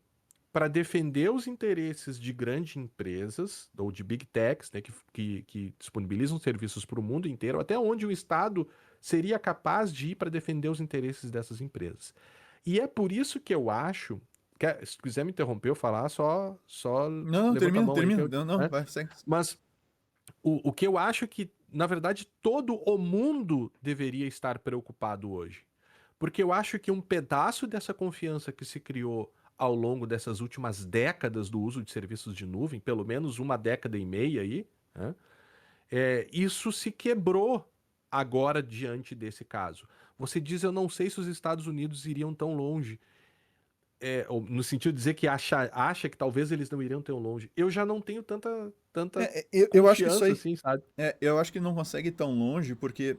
para defender os interesses de grandes empresas ou de big techs, né, que disponibilizam serviços para o mundo inteiro, até onde o Estado seria capaz de ir para defender os interesses dessas empresas. E é por isso que eu acho. Se quiser me interromper eu falar, só Não, levanta a termina, mão aí que termina. eu. Não, Né? vai, segue. Mas o que eu acho que, na verdade, todo o mundo deveria estar preocupado hoje. Porque eu acho que um pedaço dessa confiança que se criou ao longo dessas últimas décadas do uso de serviços de nuvem, pelo menos uma década e meia aí, né, isso se quebrou agora diante desse caso. Você diz, eu não sei se os Estados Unidos iriam tão longe. Ou no sentido de dizer que acha que talvez eles não iriam tão longe. Eu já não tenho tanta Eu acho que isso confiança aí. assim, sabe? Eu acho que não consegue ir tão longe, porque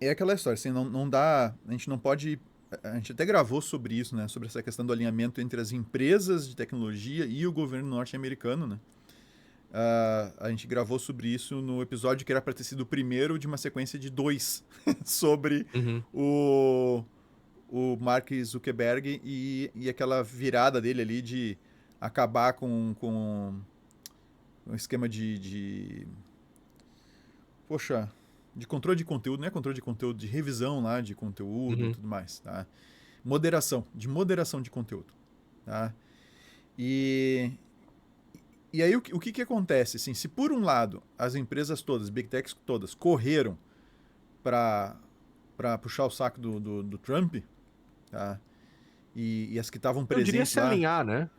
é aquela história, assim, não dá. A gente não pode. A gente até gravou sobre isso, né? Sobre essa questão do alinhamento entre as empresas de tecnologia e o governo norte-americano, né? A gente gravou sobre isso no episódio que era para ter sido o primeiro de uma sequência de 2 sobre Uhum. o Mark Zuckerberg e aquela virada dele ali de acabar com um esquema poxa, de controle de conteúdo, não é controle de conteúdo, de revisão lá de conteúdo e Uhum. tudo mais, tá? Moderação de conteúdo, tá? E, e aí o que acontece? Assim, se por um lado as empresas todas, Big Techs todas, correram para puxar o saco do Trump, tá? E as que estavam Eu diria presentes se lá. alinhar, né?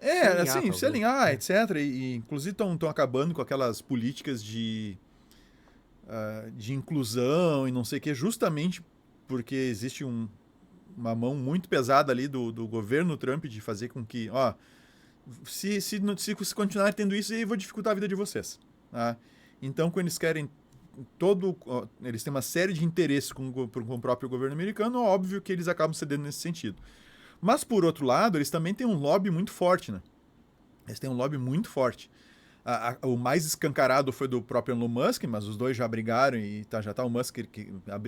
Se alinhar, Assim, se talvez. alinhar, etc. E inclusive estão acabando com aquelas políticas de inclusão e não sei o que, justamente porque existe uma mão muito pesada ali do governo Trump de fazer com que, ó, se continuar tendo isso, eu vou dificultar a vida de vocês. Tá? Então, quando eles querem eles têm uma série de interesses com o próprio governo americano, óbvio que eles acabam cedendo nesse sentido. Mas, por outro lado, eles também têm um lobby muito forte, né? Eles têm um lobby muito forte. O mais escancarado foi do próprio Elon Musk, mas os dois já brigaram e já tá o Musk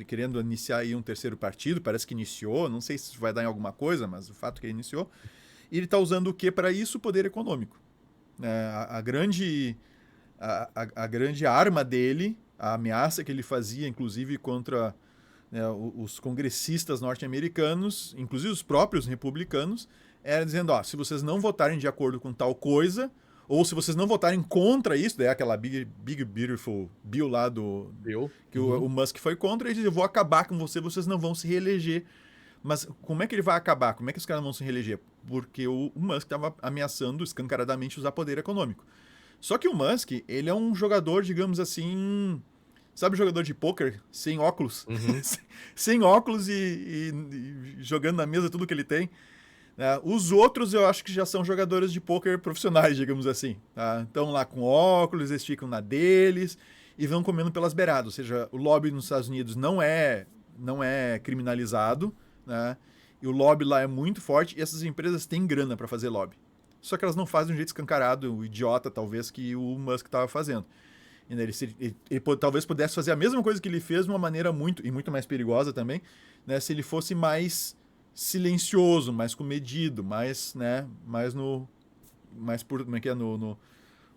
querendo iniciar aí um terceiro partido, parece que iniciou, não sei se vai dar em alguma coisa, mas o fato é que ele iniciou. E ele está usando o que para isso? O poder econômico. A grande arma dele, a ameaça que ele fazia, inclusive contra, né, os congressistas norte-americanos, inclusive os próprios republicanos, era dizendo, ó, se vocês não votarem de acordo com tal coisa, ou se vocês não votarem contra isso, daí aquela Big Beautiful Bill lá Eu? que Uhum. o Musk foi contra, ele diz, eu vou acabar com vocês não vão se reeleger. Mas como é que ele vai acabar? Como é que os caras vão se reeleger? Porque o Musk estava ameaçando escancaradamente usar poder econômico. Só que o Musk, ele é um jogador, digamos assim, sabe, jogador de pôquer sem óculos? Uhum. Sem óculos e jogando na mesa tudo que ele tem. Os outros eu acho que já são jogadores de pôquer profissionais, digamos assim. Estão lá com óculos, eles ficam na deles e vão comendo pelas beiradas. Ou seja, o lobby nos Estados Unidos não é criminalizado, né? E o lobby lá é muito forte e essas empresas têm grana para fazer lobby. Só que elas não fazem de um jeito escancarado, o idiota talvez que o Musk estava fazendo. Ele talvez pudesse fazer a mesma coisa que ele fez de uma maneira muito mais perigosa também, né? Se ele fosse mais silencioso, mais comedido, mais, né, mais por, como é que é,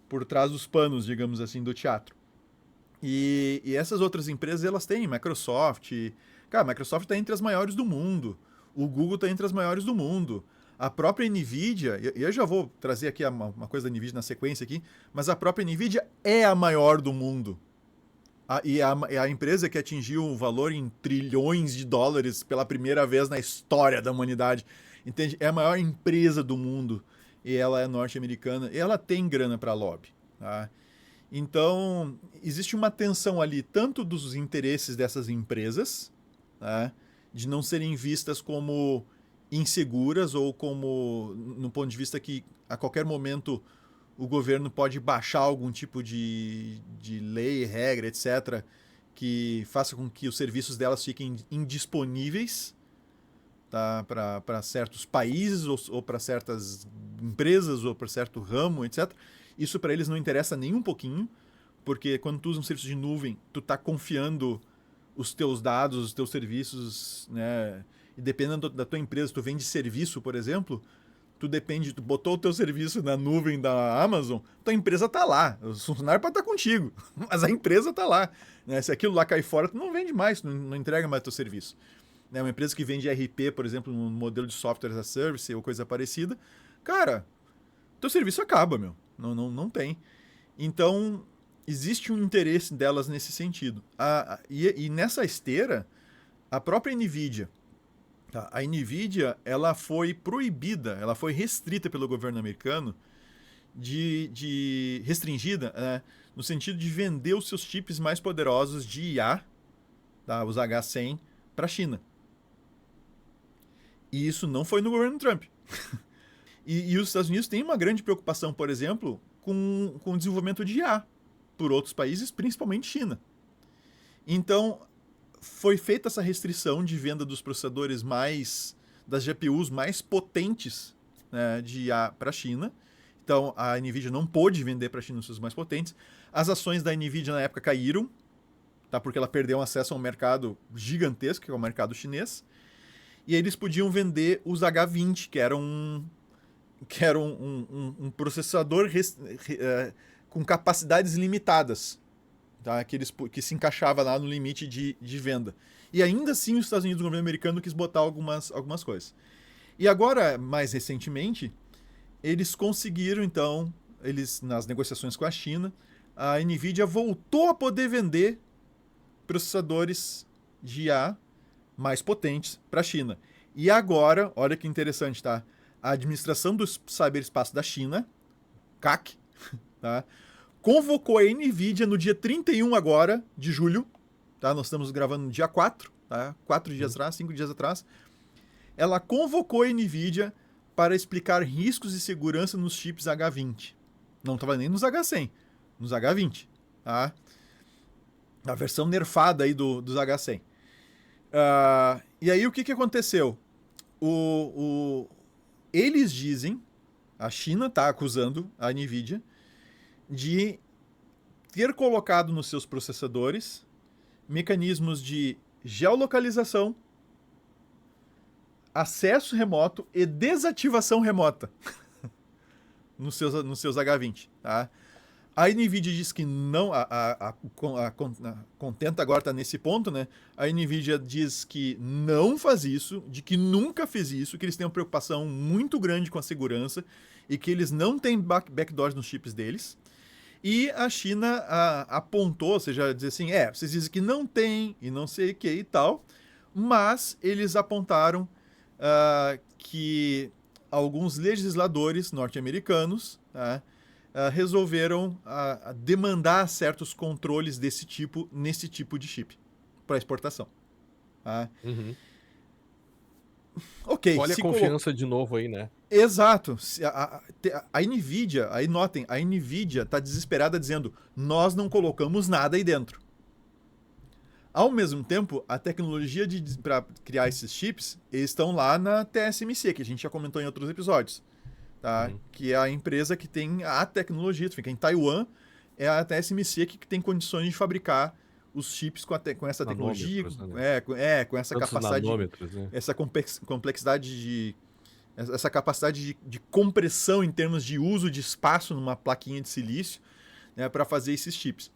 por trás dos panos, digamos assim, do teatro. E essas outras empresas, elas têm Microsoft. Cara, a Microsoft está entre as maiores do mundo. O Google está entre as maiores do mundo. A própria Nvidia, e eu já vou trazer aqui uma coisa da Nvidia na sequência aqui, mas a própria Nvidia é a maior do mundo. É a empresa que atingiu um valor em trilhões de dólares pela primeira vez na história da humanidade. Entende? É a maior empresa do mundo. E ela é norte-americana. E ela tem grana para lobby. Tá? Então, existe uma tensão ali, tanto dos interesses dessas empresas, tá? De não serem vistas como inseguras ou como, no ponto de vista que a qualquer momento o governo pode baixar algum tipo de lei, regra, etc., que faça com que os serviços delas fiquem indisponíveis, tá, para certos países ou para certas empresas ou para certo ramo, etc. Isso para eles não interessa nem um pouquinho, porque quando tu usa um serviço de nuvem, tu tá confiando os teus dados, os teus serviços, né, e dependendo da tua empresa, tu vende serviço, por exemplo, tu botou o teu serviço na nuvem da Amazon, tua empresa tá lá. Os funcionários podem estar contigo, mas a empresa tá lá. Né? Se aquilo lá cai fora, tu não vende mais, tu não entrega mais teu serviço. Né? Uma empresa que vende RP, por exemplo, um modelo de software as a service ou coisa parecida, cara, teu serviço acaba, meu. Não tem. Então, existe um interesse delas nesse sentido. E nessa esteira, a própria NVIDIA, tá? A NVIDIA, ela foi proibida, ela foi restrita pelo governo americano, restringida, né? No sentido de vender os seus chips mais poderosos de IA, tá? Os H100, para a China. E isso não foi no governo Trump. E os Estados Unidos têm uma grande preocupação, por exemplo, com o desenvolvimento de IA por outros países, principalmente China. Então, foi feita essa restrição de venda dos processadores das GPUs mais potentes, né, de IA para a China. Então, a NVIDIA não pôde vender para a China os seus mais potentes. As ações da NVIDIA na época caíram, tá, porque ela perdeu acesso a um mercado gigantesco, que é o mercado chinês. E eles podiam vender os H20, que era um processador com capacidades limitadas, tá? Que se encaixava lá no limite de venda. E ainda assim os Estados Unidos, o governo americano, quis botar algumas coisas. E agora, mais recentemente, eles conseguiram, então, nas negociações com a China, a NVIDIA voltou a poder vender processadores de IA mais potentes para a China. E agora, olha que interessante, tá? A Administração do Ciberespaço da China, CAC, tá? Convocou a NVIDIA no dia 31 agora de julho, tá? Nós estamos gravando no dia 4, tá? 4 dias atrás, 5 dias atrás. Ela convocou a NVIDIA para explicar riscos de segurança nos chips H20. Não estava nem nos H100, nos H20, tá? A versão nerfada aí dos H100. E aí o que aconteceu? Eles dizem, a China está acusando a NVIDIA de ter colocado nos seus processadores mecanismos de geolocalização, acesso remoto e desativação remota nos seus H20. Tá? A NVIDIA diz que não, a Contenta agora está nesse ponto, né? A NVIDIA diz que não faz isso, de que nunca fez isso, que eles têm uma preocupação muito grande com a segurança e que eles não têm backdoors nos chips deles. E a China apontou, ou seja, dizer assim, vocês dizem que não tem e não sei o que e tal, mas eles apontaram que alguns legisladores norte-americanos, tá, resolveram demandar certos controles desse tipo nesse tipo de chip para exportação. Tá? Uhum. Ok. Olha a confiança de novo aí, né? Exato. A NVIDIA, aí notem, a NVIDIA está desesperada dizendo, nós não colocamos nada aí dentro. Ao mesmo tempo, a tecnologia para criar esses chips, eles estão lá na TSMC, que a gente já comentou em outros episódios. Tá? Que é a empresa que tem a tecnologia, fica em Taiwan, é a TSMC que tem condições de fabricar os chips com essa tecnologia, com essa capacidade, né? Essa complexidade essa capacidade de compressão em termos de uso de espaço numa plaquinha de silício, né, para fazer esses chips.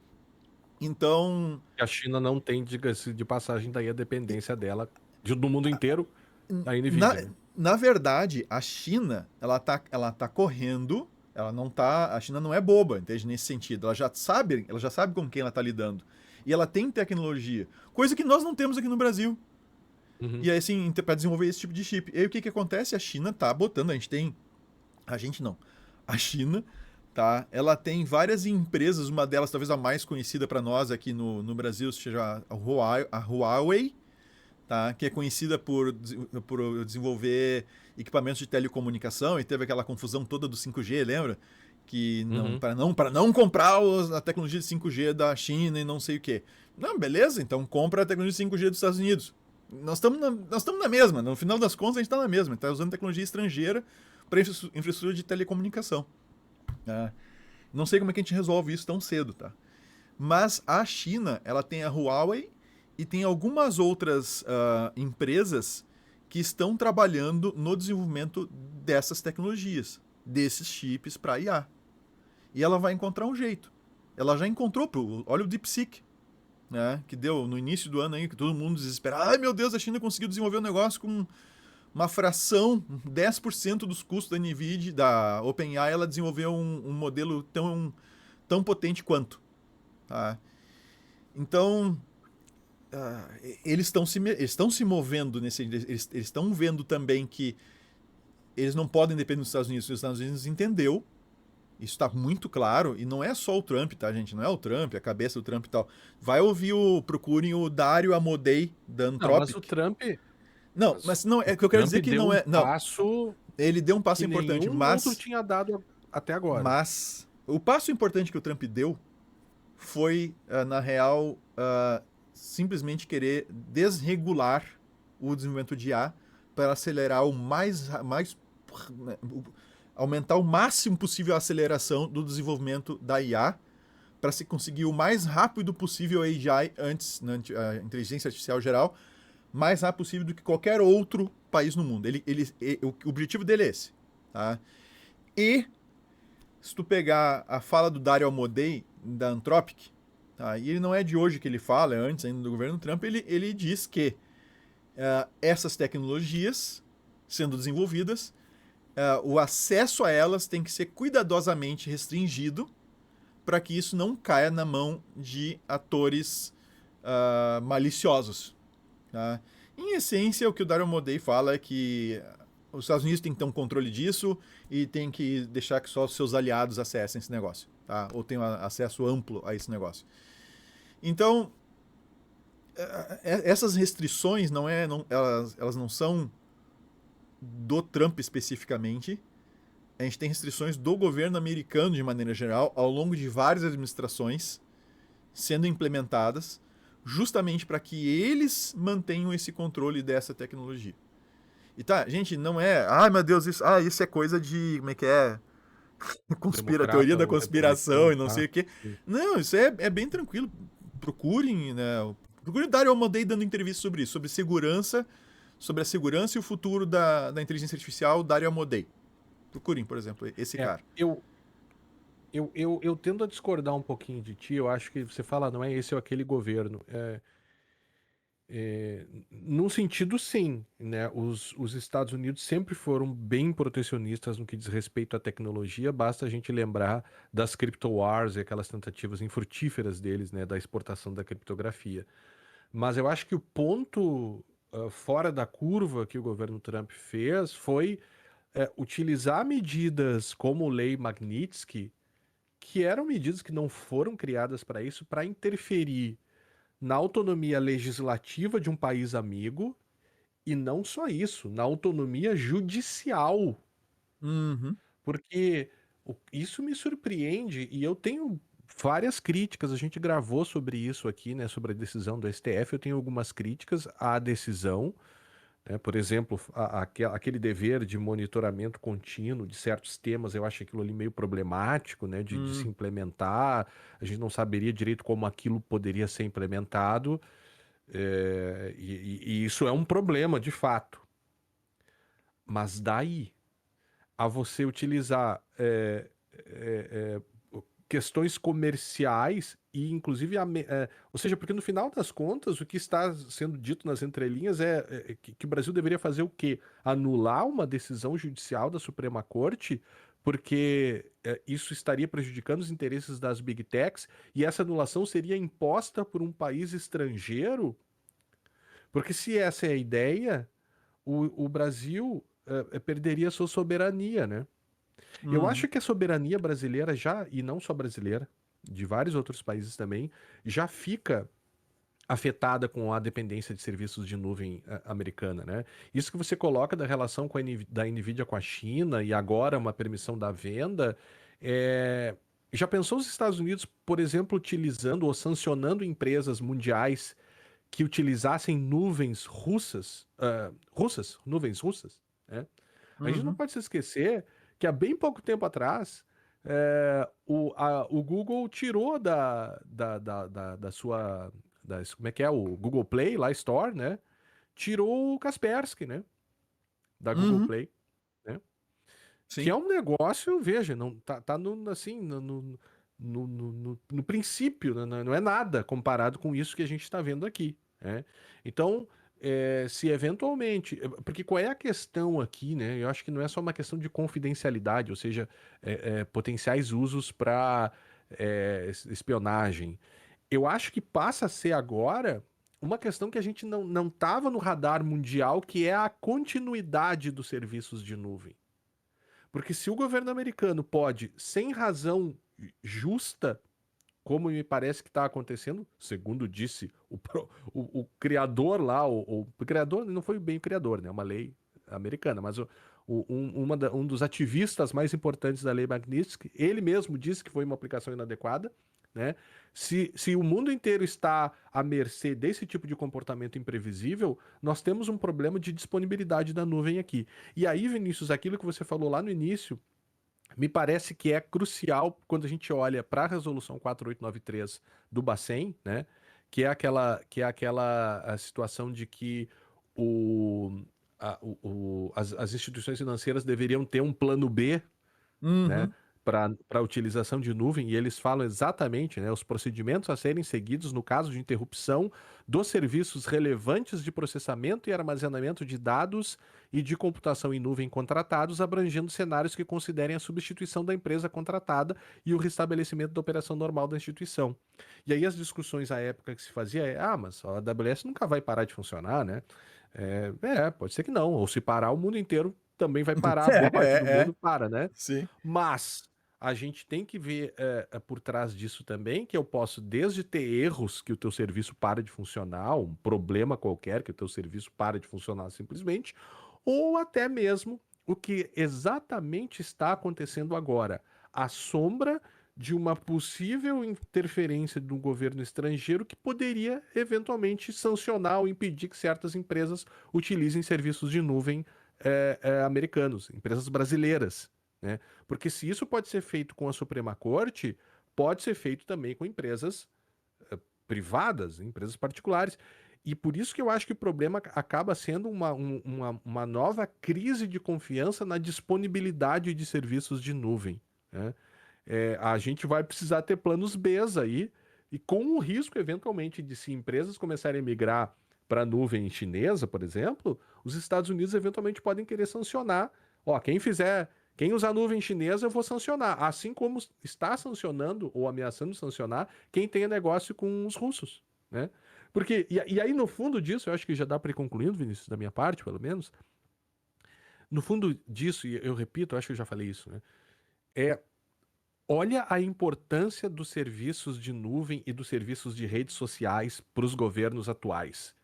Então, a China não tem, diga-se de passagem, daí a dependência dela do mundo inteiro da NVIDIA. Na verdade, a China, ela tá correndo, a China não é boba, entende? Nesse sentido, ela já sabe com quem ela tá lidando. E ela tem tecnologia, coisa que nós não temos aqui no Brasil. Uhum. E aí, assim, para desenvolver esse tipo de chip. E aí, o que acontece? A China tá botando, a China, tá? Ela tem várias empresas, uma delas, talvez a mais conhecida para nós aqui no Brasil, seja a Huawei, tá? Que é conhecida por desenvolver equipamentos de telecomunicação, e teve aquela confusão toda do 5G, lembra? Que para não comprar a tecnologia de 5G da China e não sei o quê. Não, beleza, então compra a tecnologia de 5G dos Estados Unidos. Nós estamos na mesma, no final das contas a gente está na mesma, está usando tecnologia estrangeira para infraestrutura de telecomunicação. Não sei como é que a gente resolve isso tão cedo, tá? Mas a China, ela tem a Huawei e tem algumas outras empresas que estão trabalhando no desenvolvimento dessas tecnologias, desses chips para IA. E ela vai encontrar um jeito. Ela já encontrou, olha o DeepSeek, né, que deu no início do ano aí, que todo mundo desesperado. Ai meu Deus, a China conseguiu desenvolver um negócio com uma fração, 10% dos custos da NVIDIA, da OpenAI, ela desenvolveu um modelo tão potente quanto. Tá? Então, eles estão se movendo eles estão vendo também que eles não podem depender dos Estados Unidos. Os Estados Unidos entendeu, isso está muito claro, e não é só o Trump, tá, gente? Não é o Trump, a cabeça do Trump e tal. Procurem o Dario Amodei da Não, mas o Anthropic. Trump. Não, Mas mas não, o é que eu quero Trump dizer que deu não um é. Não, passo ele deu um passo que importante, nenhum outro tinha dado até agora. mas o passo importante que o Trump deu foi, na real, simplesmente querer desregular o desenvolvimento de IA para acelerar aumentar o máximo possível a aceleração do desenvolvimento da IA para se conseguir o mais rápido possível a AGI a inteligência artificial geral, mais rápido possível do que qualquer outro país no mundo. O objetivo dele é esse. Tá? E se tu pegar a fala do Dario Amodei, da Anthropic, tá? E ele não é de hoje que ele fala, é antes ainda do governo Trump, ele diz que essas tecnologias sendo desenvolvidas, o acesso a elas tem que ser cuidadosamente restringido para que isso não caia na mão de atores maliciosos. Tá? Em essência, o que o Dario Amodei fala é que os Estados Unidos têm que ter um controle disso e tem que deixar que só os seus aliados acessem esse negócio, tá? Ou tenham acesso amplo a esse negócio. Então, essas restrições elas não são do Trump especificamente. A gente tem restrições do governo americano de maneira geral, ao longo de várias administrações sendo implementadas, justamente para que eles mantenham esse controle dessa tecnologia. E tá, gente, não é. Ai, meu Deus, isso é coisa de. Como é que é? Teoria Democrata da ou conspiração republicano, e não sei tá? o quê. Sim. Não, isso é bem tranquilo. Procurem, né? Procurem o Dario Amodei dando entrevista sobre isso, sobre segurança, sobre a segurança e o futuro da inteligência artificial, Dario Amodei. Procurem, por exemplo, esse É, cara. eu tendo a discordar um pouquinho de ti, eu acho que você fala, não é esse ou aquele governo. Num sentido, sim, né? Os Estados Unidos sempre foram bem protecionistas no que diz respeito à tecnologia, basta a gente lembrar das crypto wars e aquelas tentativas infrutíferas deles, né, da exportação da criptografia. Mas eu acho que o ponto fora da curva que o governo Trump fez foi utilizar medidas como Lei Magnitsky, que eram medidas que não foram criadas para isso, para interferir na autonomia legislativa de um país amigo e não só isso, na autonomia judicial. Uhum. Porque isso me surpreende e eu tenho várias críticas. A gente gravou sobre isso aqui, né? Sobre a decisão do STF. Eu tenho algumas críticas à decisão, né? Por exemplo, aquele dever de monitoramento contínuo de certos temas, eu acho aquilo ali meio problemático, né? De se implementar. A gente não saberia direito como aquilo poderia ser implementado. E isso é um problema, de fato. Mas daí a você utilizar questões comerciais e inclusive ou seja, porque no final das contas o que está sendo dito nas entrelinhas é que o Brasil deveria fazer o quê? Anular uma decisão judicial da Suprema Corte, porque isso estaria prejudicando os interesses das Big Techs e essa anulação seria imposta por um país estrangeiro, porque se essa é a ideia, o Brasil perderia sua soberania, né? Eu Uhum. acho que a soberania brasileira já, e não só brasileira, de vários outros países também, já fica afetada com a dependência de serviços de nuvem americana, né? Isso que você coloca da relação da Nvidia com a China e agora uma permissão da venda, já pensou os Estados Unidos, por exemplo, utilizando ou sancionando empresas mundiais que utilizassem nuvens nuvens russas, né? A gente não Uhum. pode se esquecer que há bem pouco tempo atrás, o Google tirou da sua. Como é que é? O Google Play, lá, Store, né? Tirou o Kaspersky, né? da Google Uhum. Play, né? Que Sim. é um negócio, veja, não tá no, assim, no princípio, né? Não é nada comparado com isso que a gente está vendo aqui, né? Então, se eventualmente, porque qual é a questão aqui, né? Eu acho que não é só uma questão de confidencialidade, ou seja, potenciais usos para espionagem. Eu acho que passa a ser agora uma questão que a gente não estava no radar mundial, que é a continuidade dos serviços de nuvem. Porque se o governo americano pode, sem razão justa, como me parece que está acontecendo, segundo disse o criador lá, o criador não foi bem o criador, né? É uma lei americana, mas um dos ativistas mais importantes da lei Magnitsky, ele mesmo disse que foi uma aplicação inadequada, né? Se o mundo inteiro está à mercê desse tipo de comportamento imprevisível, nós temos um problema de disponibilidade da nuvem aqui. E aí, Vinícius, aquilo que você falou lá no início, me parece que é crucial quando a gente olha para a resolução 4893 do Bacen, né? Que é aquela a situação de que o, as instituições financeiras deveriam ter um plano B, né, Uhum. para a utilização de nuvem, e eles falam exatamente, né, os procedimentos a serem seguidos no caso de interrupção dos serviços relevantes de processamento e armazenamento de dados e de computação em nuvem contratados, abrangendo cenários que considerem a substituição da empresa contratada e o restabelecimento da operação normal da instituição. E aí as discussões à época que se fazia mas a AWS nunca vai parar de funcionar, né? Pode ser que não, ou se parar, o mundo inteiro também vai parar, boa parte do mundo É. para, né? Sim. Mas a gente tem que ver por trás disso também que eu posso, desde ter erros que o teu serviço para de funcionar, um problema qualquer que o teu serviço para de funcionar simplesmente, ou até mesmo o que exatamente está acontecendo agora, a sombra de uma possível interferência de um governo estrangeiro que poderia eventualmente sancionar ou impedir que certas empresas utilizem serviços de nuvem americanos, empresas brasileiras, né? Porque se isso pode ser feito com a Suprema Corte, pode ser feito também com empresas privadas, empresas particulares. E por isso que eu acho que o problema acaba sendo uma nova crise de confiança na disponibilidade de serviços de nuvem, né? A gente vai precisar ter planos B aí, e com o risco, eventualmente, de se empresas começarem a migrar para a nuvem chinesa, por exemplo, os Estados Unidos eventualmente podem querer sancionar. Ó, quem usar nuvem chinesa, eu vou sancionar. Assim como está sancionando ou ameaçando sancionar quem tenha negócio com os russos, né? Porque, e aí, no fundo disso, eu acho que já dá para ir concluindo, Vinícius, da minha parte, pelo menos. No fundo disso, e eu repito, eu acho que eu já falei isso, né? É, olha a importância dos serviços de nuvem e dos serviços de redes sociais para os governos atuais,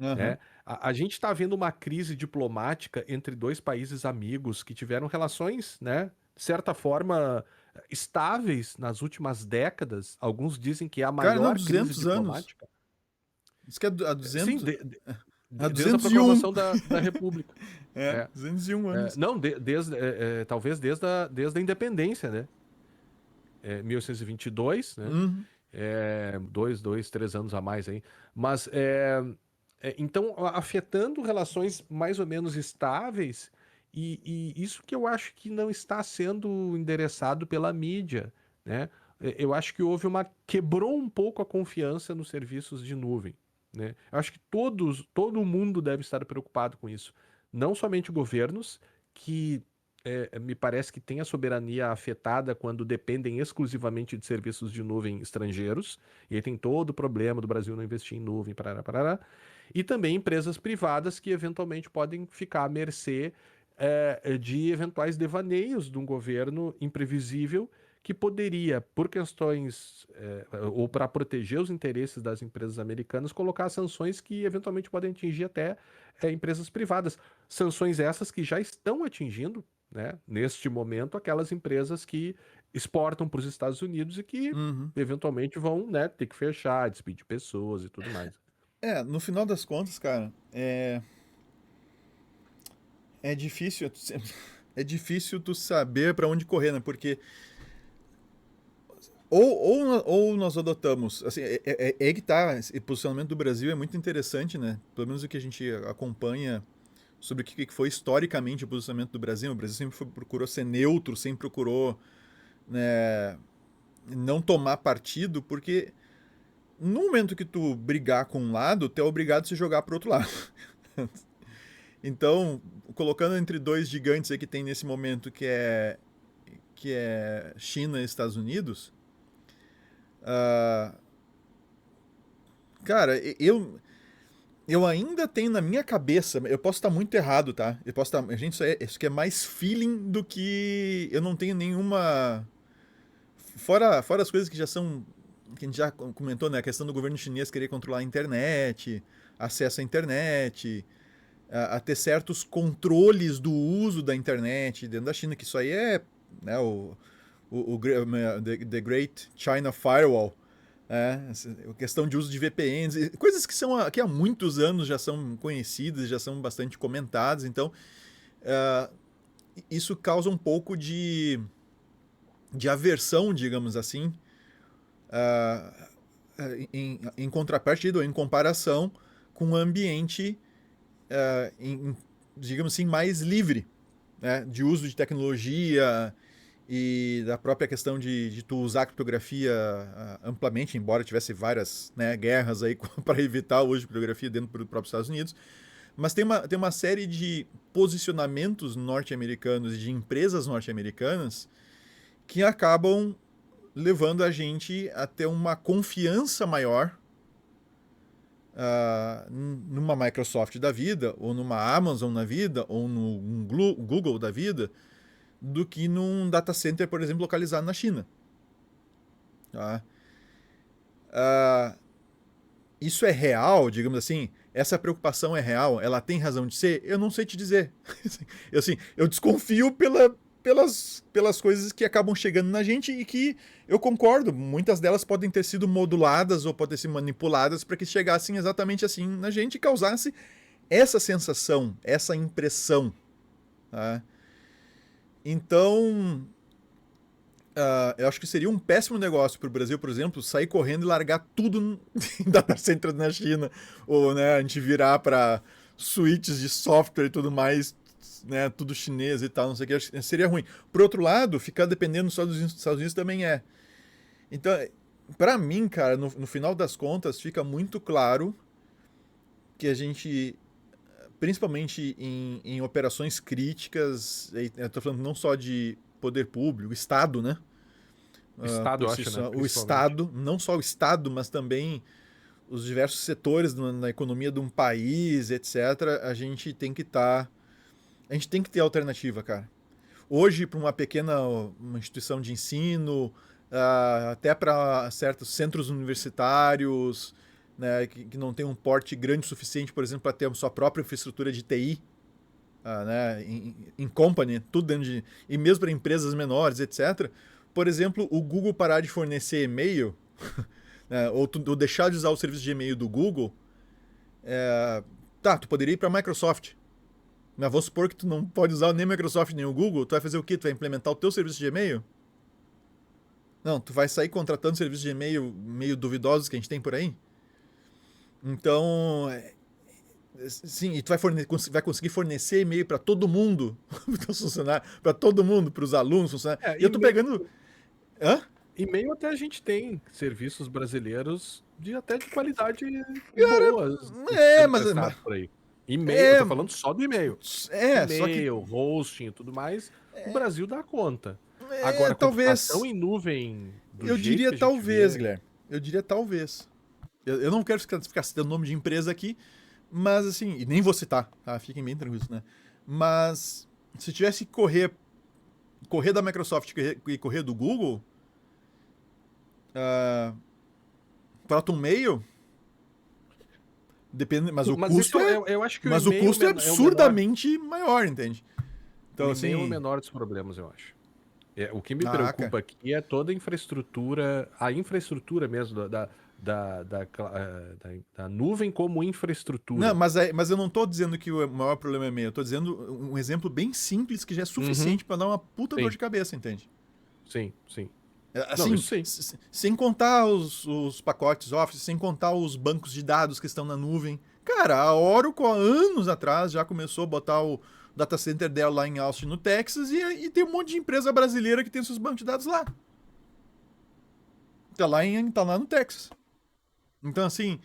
Aham. né? A gente está vendo uma crise diplomática entre dois países amigos que tiveram relações, né, de certa forma, estáveis nas últimas décadas. Alguns dizem que é a Cara, não, maior crise 200 anos. diplomática. Isso que é há Sim, 200... Há desde a 201. proclamação da República. É, É, 201 anos. não, talvez desde a independência, né? 1822, né? Uhum. Dois, 3 anos a mais aí. Mas, então, afetando relações mais ou menos estáveis, e isso que eu acho que não está sendo endereçado pela mídia, né? Eu acho que quebrou um pouco a confiança nos serviços de nuvem, né? Eu acho que todo mundo deve estar preocupado com isso. Não somente governos, que me parece que tem a soberania afetada quando dependem exclusivamente de serviços de nuvem estrangeiros, e aí tem todo o problema do Brasil não investir em nuvem, parará, parará. E também empresas privadas que eventualmente podem ficar à mercê de eventuais devaneios de um governo imprevisível que poderia, por questões ou para proteger os interesses das empresas americanas, colocar sanções que eventualmente podem atingir até empresas privadas. Sanções essas que já estão atingindo, né, neste momento, aquelas empresas que exportam para os Estados Unidos e que Uhum. eventualmente vão, né, ter que fechar, despedir pessoas e tudo mais. No final das contas, cara, é difícil, é difícil tu saber pra onde correr, né? Porque ou nós adotamos, assim, que tá, esse posicionamento do Brasil é muito interessante, né? Pelo menos o que a gente acompanha sobre o que foi historicamente o posicionamento do Brasil. O Brasil sempre procurou ser neutro, sempre procurou, né, não tomar partido, porque no momento que tu brigar com um lado, tu é obrigado a se jogar pro outro lado. Então, colocando entre dois gigantes aí que tem nesse momento, que é China e Estados Unidos, uh, cara, eu ainda tenho na minha cabeça, eu posso estar muito errado, tá? Eu posso estar, gente, isso aqui é mais feeling do que eu não tenho nenhuma. Fora as coisas que já são, que a gente já comentou, né? A questão do governo chinês querer controlar a internet, acesso à internet, a ter certos controles do uso da internet dentro da China, que isso aí é, né, the Great China Firewall, a questão de uso de VPNs, coisas que há muitos anos já são conhecidas, já são bastante comentadas. Então, isso causa um pouco de aversão, digamos assim, em contrapartida ou em comparação com um ambiente, digamos assim, mais livre, né, de uso de tecnologia e da própria questão de tu usar a criptografia amplamente, embora tivesse várias, né, guerras aí para evitar o uso de criptografia dentro dos próprios Estados Unidos. Mas tem uma série de posicionamentos norte-americanos e de empresas norte-americanas que acabam levando a gente a ter uma confiança maior numa Microsoft da vida, ou numa Amazon na vida, ou num Google da vida, do que num data center, por exemplo, localizado na China. Tá? Isso é real, digamos assim? Essa preocupação é real? Ela tem razão de ser? Eu não sei te dizer. Eu desconfio pelas coisas que acabam chegando na gente e que eu concordo, muitas delas podem ter sido moduladas ou podem ter sido manipuladas para que chegassem exatamente assim na gente e causasse essa sensação, essa impressão. Tá? Então, eu acho que seria um péssimo negócio para o Brasil, por exemplo, sair correndo e largar tudo em data center na China, ou, né, a gente virar para suítes de software e tudo mais, né, tudo chinês e tal, não sei o que, seria ruim. Por outro lado, ficar dependendo só dos Estados Unidos também é. Então, para mim, cara, no final das contas, fica muito claro que a gente, principalmente em operações críticas, eu tô falando não só de poder público, Estado, né? Estado, eu acho, né? O Estado, não só o Estado, mas também os diversos setores na economia de um país, etc., a gente tem que a gente tem que ter alternativa, cara. Hoje, para uma instituição de ensino, até para certos centros universitários, né, que não tem um porte grande o suficiente, por exemplo, para ter a sua própria infraestrutura de TI, né, em company, tudo dentro de... E mesmo para empresas menores, etc. Por exemplo, o Google parar de fornecer e-mail, né, ou deixar de usar o serviço de e-mail do Google, tu poderia ir para a Microsoft. Mas vamos supor que tu não pode usar nem a Microsoft nem o Google, tu vai fazer o quê? Tu vai implementar o teu serviço de e-mail? Não, tu vai sair contratando serviços de e-mail meio duvidosos que a gente tem por aí? Então, sim, e tu vai conseguir fornecer e-mail para todo mundo, para todo mundo, para os alunos, funcionários. E eu tô pegando... Hã? E-mail até a gente tem serviços brasileiros até de qualidade Cara, boa. mas por aí. E-mail, eu tô falando só do e-mail. Só que E-mail, hosting e tudo mais, o Brasil dá conta. Agora, talvez computação em nuvem eu diria talvez, Guilherme. Eu diria talvez. Eu não quero ficar citando nome de empresa aqui, mas assim, e nem vou citar, tá? Fiquem bem tranquilos, né? Mas se tivesse que correr da Microsoft e correr do Google, Proton Mail, depende, mas o custo eu acho que mas o custo é absurdamente maior, entende? Então, assim, é o menor dos problemas, eu acho. O que me preocupa aqui é toda a infraestrutura mesmo da nuvem como infraestrutura. Não, mas eu não tô dizendo que o maior problema é meu, eu tô dizendo um exemplo bem simples que já é suficiente para dar uma puta dor de cabeça, entende? Sim, sim. Assim, não, sim. Sem contar os pacotes Office, sem contar os bancos de dados que estão na nuvem, Cara, a Oracle, há anos atrás, já começou a botar o data center dela lá em Austin, no Texas, e tem um monte de empresa brasileira que tem seus bancos de dados lá. Tá lá no Texas. Então, assim,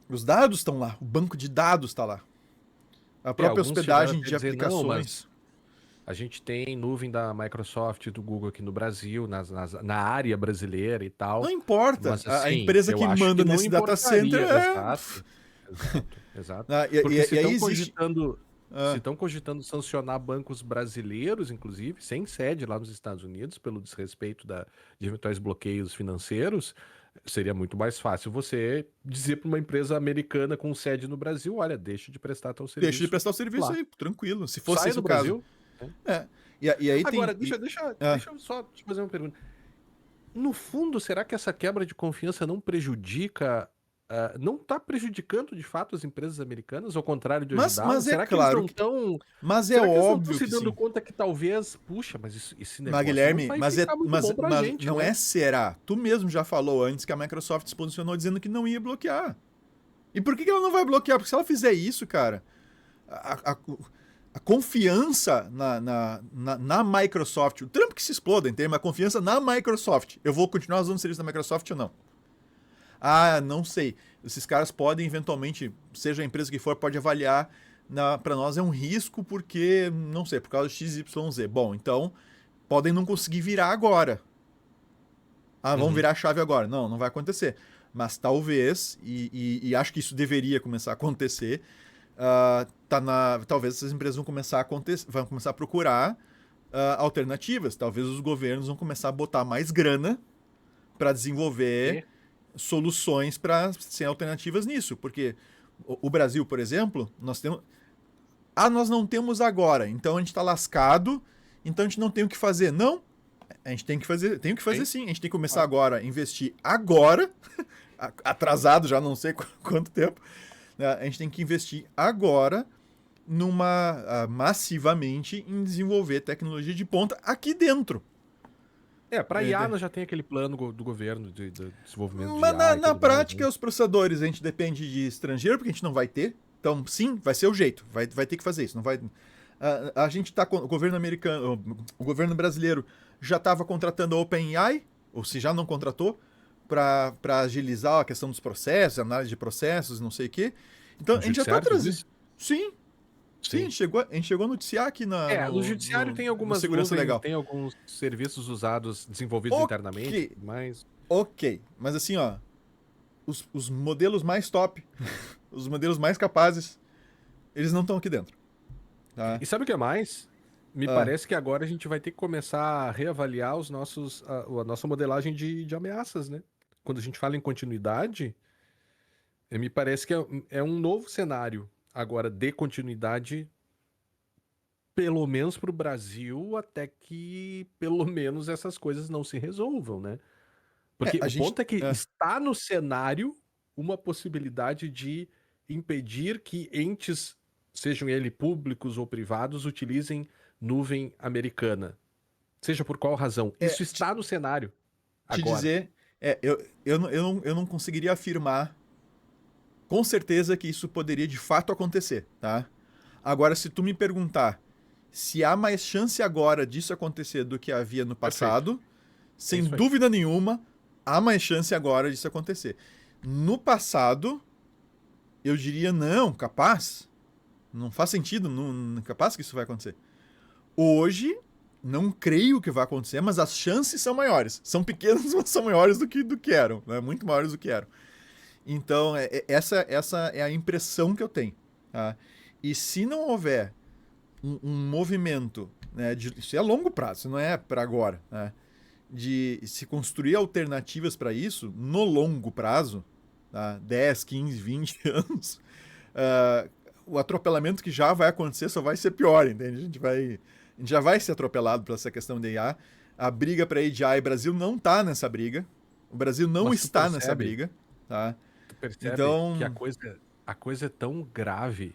os dados estão lá, o banco de dados está lá. A própria Alguns chegaram hospedagem até a de dizer, não, aplicações. mas a gente tem nuvem da Microsoft e do Google aqui no Brasil, na área brasileira e Não tal. importa. Mas A assim, empresa eu que acho manda que não nesse data center importaria. é. Exato, exato, exato. Ah, Porque se e aí estão existe. cogitando, se Ah, estão cogitando sancionar bancos brasileiros, inclusive, sem sede lá nos Estados Unidos, pelo desrespeito de eventuais bloqueios financeiros, seria muito mais fácil você dizer para uma empresa americana com sede no Brasil, olha, deixe de prestar tal deixa de serviço prestar o serviço lá. aí, tranquilo. Se fosse Saia esse do o caso. Brasil. Né? É. E aí tem. Agora, deixa, Ah, deixa eu só te fazer uma pergunta. No fundo, será que essa quebra de confiança não prejudica, não está prejudicando de fato as empresas americanas, ao contrário de ajudá-las? mas é Será que eles claro não que. estão, Mas é será que eles não estão óbvio se que dando sim. conta que talvez, puxa, mas esse Mas, negócio não Guilherme, vai ficar muito bom pra mas gente, não é né? será. Tu mesmo já falou antes que a Microsoft se posicionou dizendo que não ia bloquear. E por que ela não vai bloquear? Porque se ela fizer isso, cara, a, a- a confiança na Microsoft, o Trump que se exploda, entende? Mas a confiança na Microsoft. Eu vou continuar usando o serviço da Microsoft ou não? Ah, não sei. Esses caras podem eventualmente, seja a empresa que for, pode avaliar. Para nós é um risco porque, não sei, por causa do XYZ. Bom, então podem não conseguir virar agora. Ah, vamos Uhum. virar a chave agora. Não, não vai acontecer. Mas talvez, e acho que isso deveria começar a acontecer, talvez essas empresas vão começar a procurar alternativas. Talvez os governos vão começar a botar mais grana para desenvolver E, soluções para ser alternativas nisso. Porque o Brasil, por exemplo, nós temos. Ah, nós não temos agora, então a gente está lascado, então a gente não tem o que fazer. Não, a gente tem o que fazer tem, sim. A gente tem que começar claro. agora a investir agora, atrasado já não sei quanto tempo, né? A gente tem que investir agora massivamente em desenvolver tecnologia de ponta aqui dentro. Para É, IA, nós já tem aquele plano do governo de desenvolvimento de Mas IA e na tudo mais, né? prática, os processadores a gente depende de estrangeiro, porque a gente não vai ter. Então, sim, vai ser o jeito. Vai ter que fazer isso. Não vai. A gente tá com o governo americano, o governo brasileiro já estava contratando a OpenAI, ou se já não contratou, para agilizar a questão dos processos, análise de processos, não sei o quê. Então, No a gente já está judiciário, tu trazendo. disse? Sim, sim, Sim. a gente chegou a noticiar aqui No judiciário tem no algumas Segurança nuvens, Legal. tem alguns serviços usados, desenvolvidos internamente, Ok, mas ok. Mas assim, ó, os modelos mais top, os modelos mais capazes, eles não estão aqui dentro. Tá? E sabe o que é mais? Me Ah, parece que agora a gente vai ter que começar a reavaliar a nossa modelagem de ameaças, né? Quando a gente fala em continuidade, me parece que é um novo cenário agora de continuidade, pelo menos para o Brasil, até que pelo menos essas coisas não se resolvam, né? Porque a o gente. ponto é que está no cenário uma possibilidade de impedir que entes, sejam eles públicos ou privados, utilizem nuvem americana. Seja por qual razão. É, Isso está no cenário te agora. dizer, eu não conseguiria afirmar com certeza que isso poderia de fato acontecer, tá? Agora, se tu me perguntar se há mais chance agora disso acontecer do que havia no Perfeito. passado, É sem isso aí. dúvida nenhuma, há mais chance agora disso acontecer. No passado, eu diria não, capaz. Não faz sentido, não, capaz que isso vai acontecer. Hoje, não creio que vai acontecer, mas as chances são maiores. São pequenas, mas são maiores do que eram. Né? Muito maiores do que eram. Então, essa é a impressão que eu tenho. Tá? E se não houver um movimento, né, isso é a longo prazo, isso não é para agora, né, de se construir alternativas para isso no longo prazo, tá, 10, 15, 20 anos, o atropelamento que já vai acontecer só vai ser pior, entende? A gente já vai ser atropelado por essa questão de IA. A briga para AGI, Brasil não está nessa briga. O Brasil não Mas tu está nessa percebe, briga, tá? tu percebe que Então, a coisa é tão grave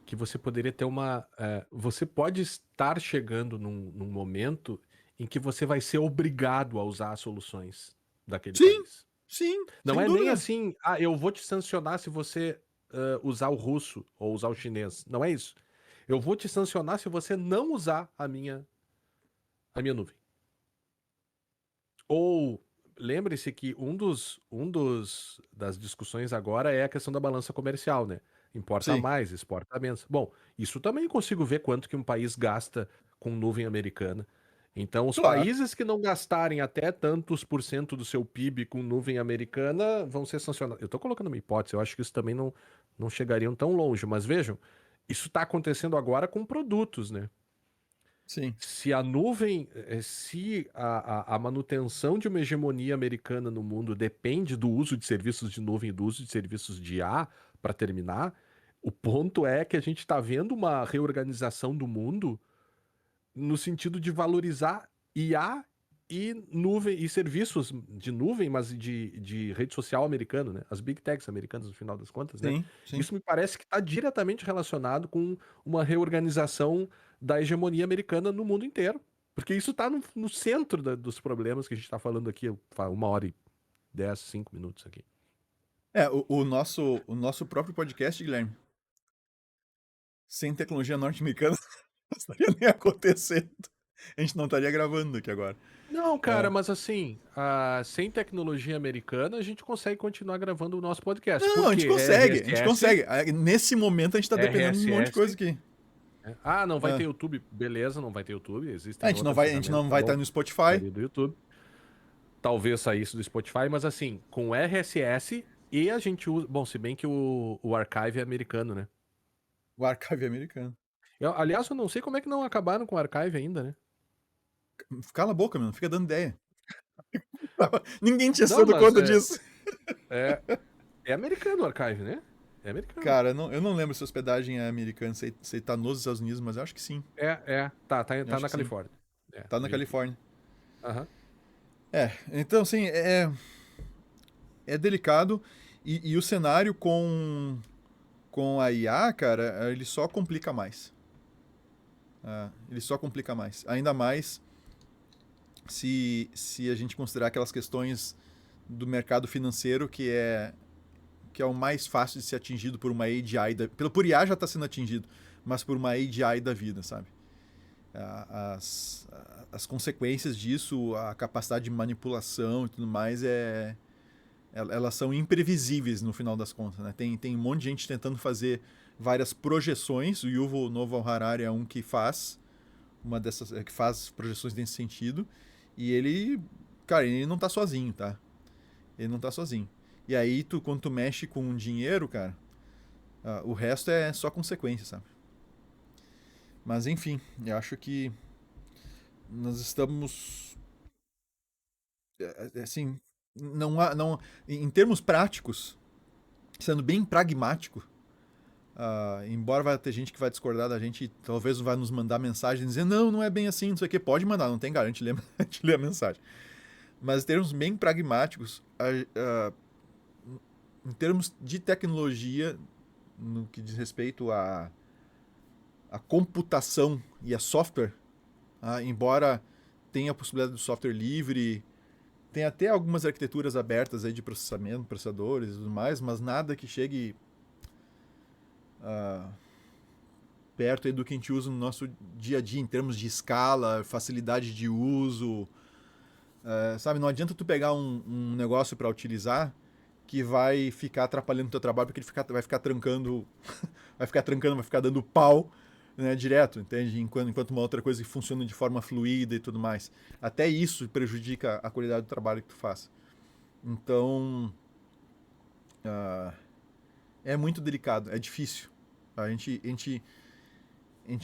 que você poderia ter uma. Você pode estar chegando num momento em que você vai ser obrigado a usar as soluções daquele sim, país. Sim, Não sem é nem dúvida. assim, eu vou te sancionar se você usar o russo ou usar o chinês. Não é isso. Eu vou te sancionar se você não usar a minha nuvem. Ou lembre-se que das discussões agora é a questão da balança comercial, né? Importa Sim, mais, exporta menos. Bom, isso também consigo ver quanto que um país gasta com nuvem americana. Então, os claro. países que não gastarem até tantos por cento do seu PIB com nuvem americana vão ser sancionados. Eu estou colocando uma hipótese, eu acho que isso também não chegariam tão longe, mas vejam, isso está acontecendo agora com produtos, né? Sim. Se a nuvem, se a manutenção de uma hegemonia americana no mundo depende do uso de serviços de nuvem e do uso de serviços de IA, para terminar, o ponto é que a gente está vendo uma reorganização do mundo no sentido de valorizar IA e nuvem e serviços de nuvem, mas de rede social americano, né? As big techs americanas, no final das contas, né? Sim, sim. Isso me parece que está diretamente relacionado com uma reorganização da hegemonia americana no mundo inteiro. Porque isso está no centro dos problemas que a gente está falando aqui, 1h10, 5 minutos aqui. O nosso próprio podcast, Guilherme, sem tecnologia norte-americana, não estaria nem acontecendo. A gente não estaria gravando aqui agora. Não, cara, É. mas assim, sem tecnologia americana, a gente consegue continuar gravando o nosso podcast. Por Não, a gente quê? consegue, a gente RSS, consegue. Nesse momento a gente tá dependendo de um monte de coisa RSS. aqui. Não vai ter É. YouTube. Beleza, não vai ter YouTube. A Existem gente não outras vai, a gente ferramentas, não tá vai estar bom? no Spotify. Sairia do YouTube. Talvez saísse do Spotify, mas assim, com RSS e a gente usa. Bom, se bem que o Archive é americano, né? O Archive americano. Aliás, eu não sei como é que não acabaram com o Archive ainda, né? Cala a boca, meu, não fica dando ideia. Ninguém tinha se Não, dado mas conta disso. é, é americano o Archive, né? É americano. Cara, eu não lembro se a hospedagem é americana, se tá nos Estados Unidos, mas eu acho que sim. Tá, Eu tá acho na que sim. Califórnia. É, Tá na vi aqui. Califórnia. Aham. Então, assim, é delicado. E o cenário com a IA, cara, ele só complica mais. Ele só complica mais. Ainda mais se a gente considerar aquelas questões do mercado financeiro que é o mais fácil de ser atingido por uma AGI. Por IA já está sendo atingido, mas por uma AGI da vida, sabe? As consequências disso, a capacidade de manipulação e tudo mais, elas são imprevisíveis no final das contas. Né? Tem um monte de gente tentando fazer várias projeções. O Yuval Noah Harari é um que faz que faz projeções nesse sentido. E ele, cara, ele não tá sozinho, tá? Ele não tá sozinho. E aí, quando tu mexe com dinheiro, cara, o resto é só consequência, sabe? Mas enfim, eu acho que nós estamos assim, não, em termos práticos, sendo bem pragmático, embora vai ter gente que vai discordar da gente, talvez vai nos mandar mensagem dizendo não é bem assim, não sei o que, pode mandar, não tem garante, a gente lê a mensagem. Mas em termos bem pragmáticos, em termos de tecnologia, no que diz respeito à computação e a software, embora tenha a possibilidade do software livre, tem até algumas arquiteturas abertas aí de processamento, processadores e tudo mais, mas nada que chegue perto aí do que a gente usa no nosso dia a dia em termos de escala, facilidade de uso. Sabe, não adianta tu pegar um negócio para utilizar que vai ficar atrapalhando o teu trabalho porque ele vai ficar trancando, vai ficar dando pau, né, direto, entende? Enquanto uma outra coisa que funciona de forma fluida e tudo mais. Até isso prejudica a qualidade do trabalho que tu faz. Então, é muito delicado, é difícil. A gente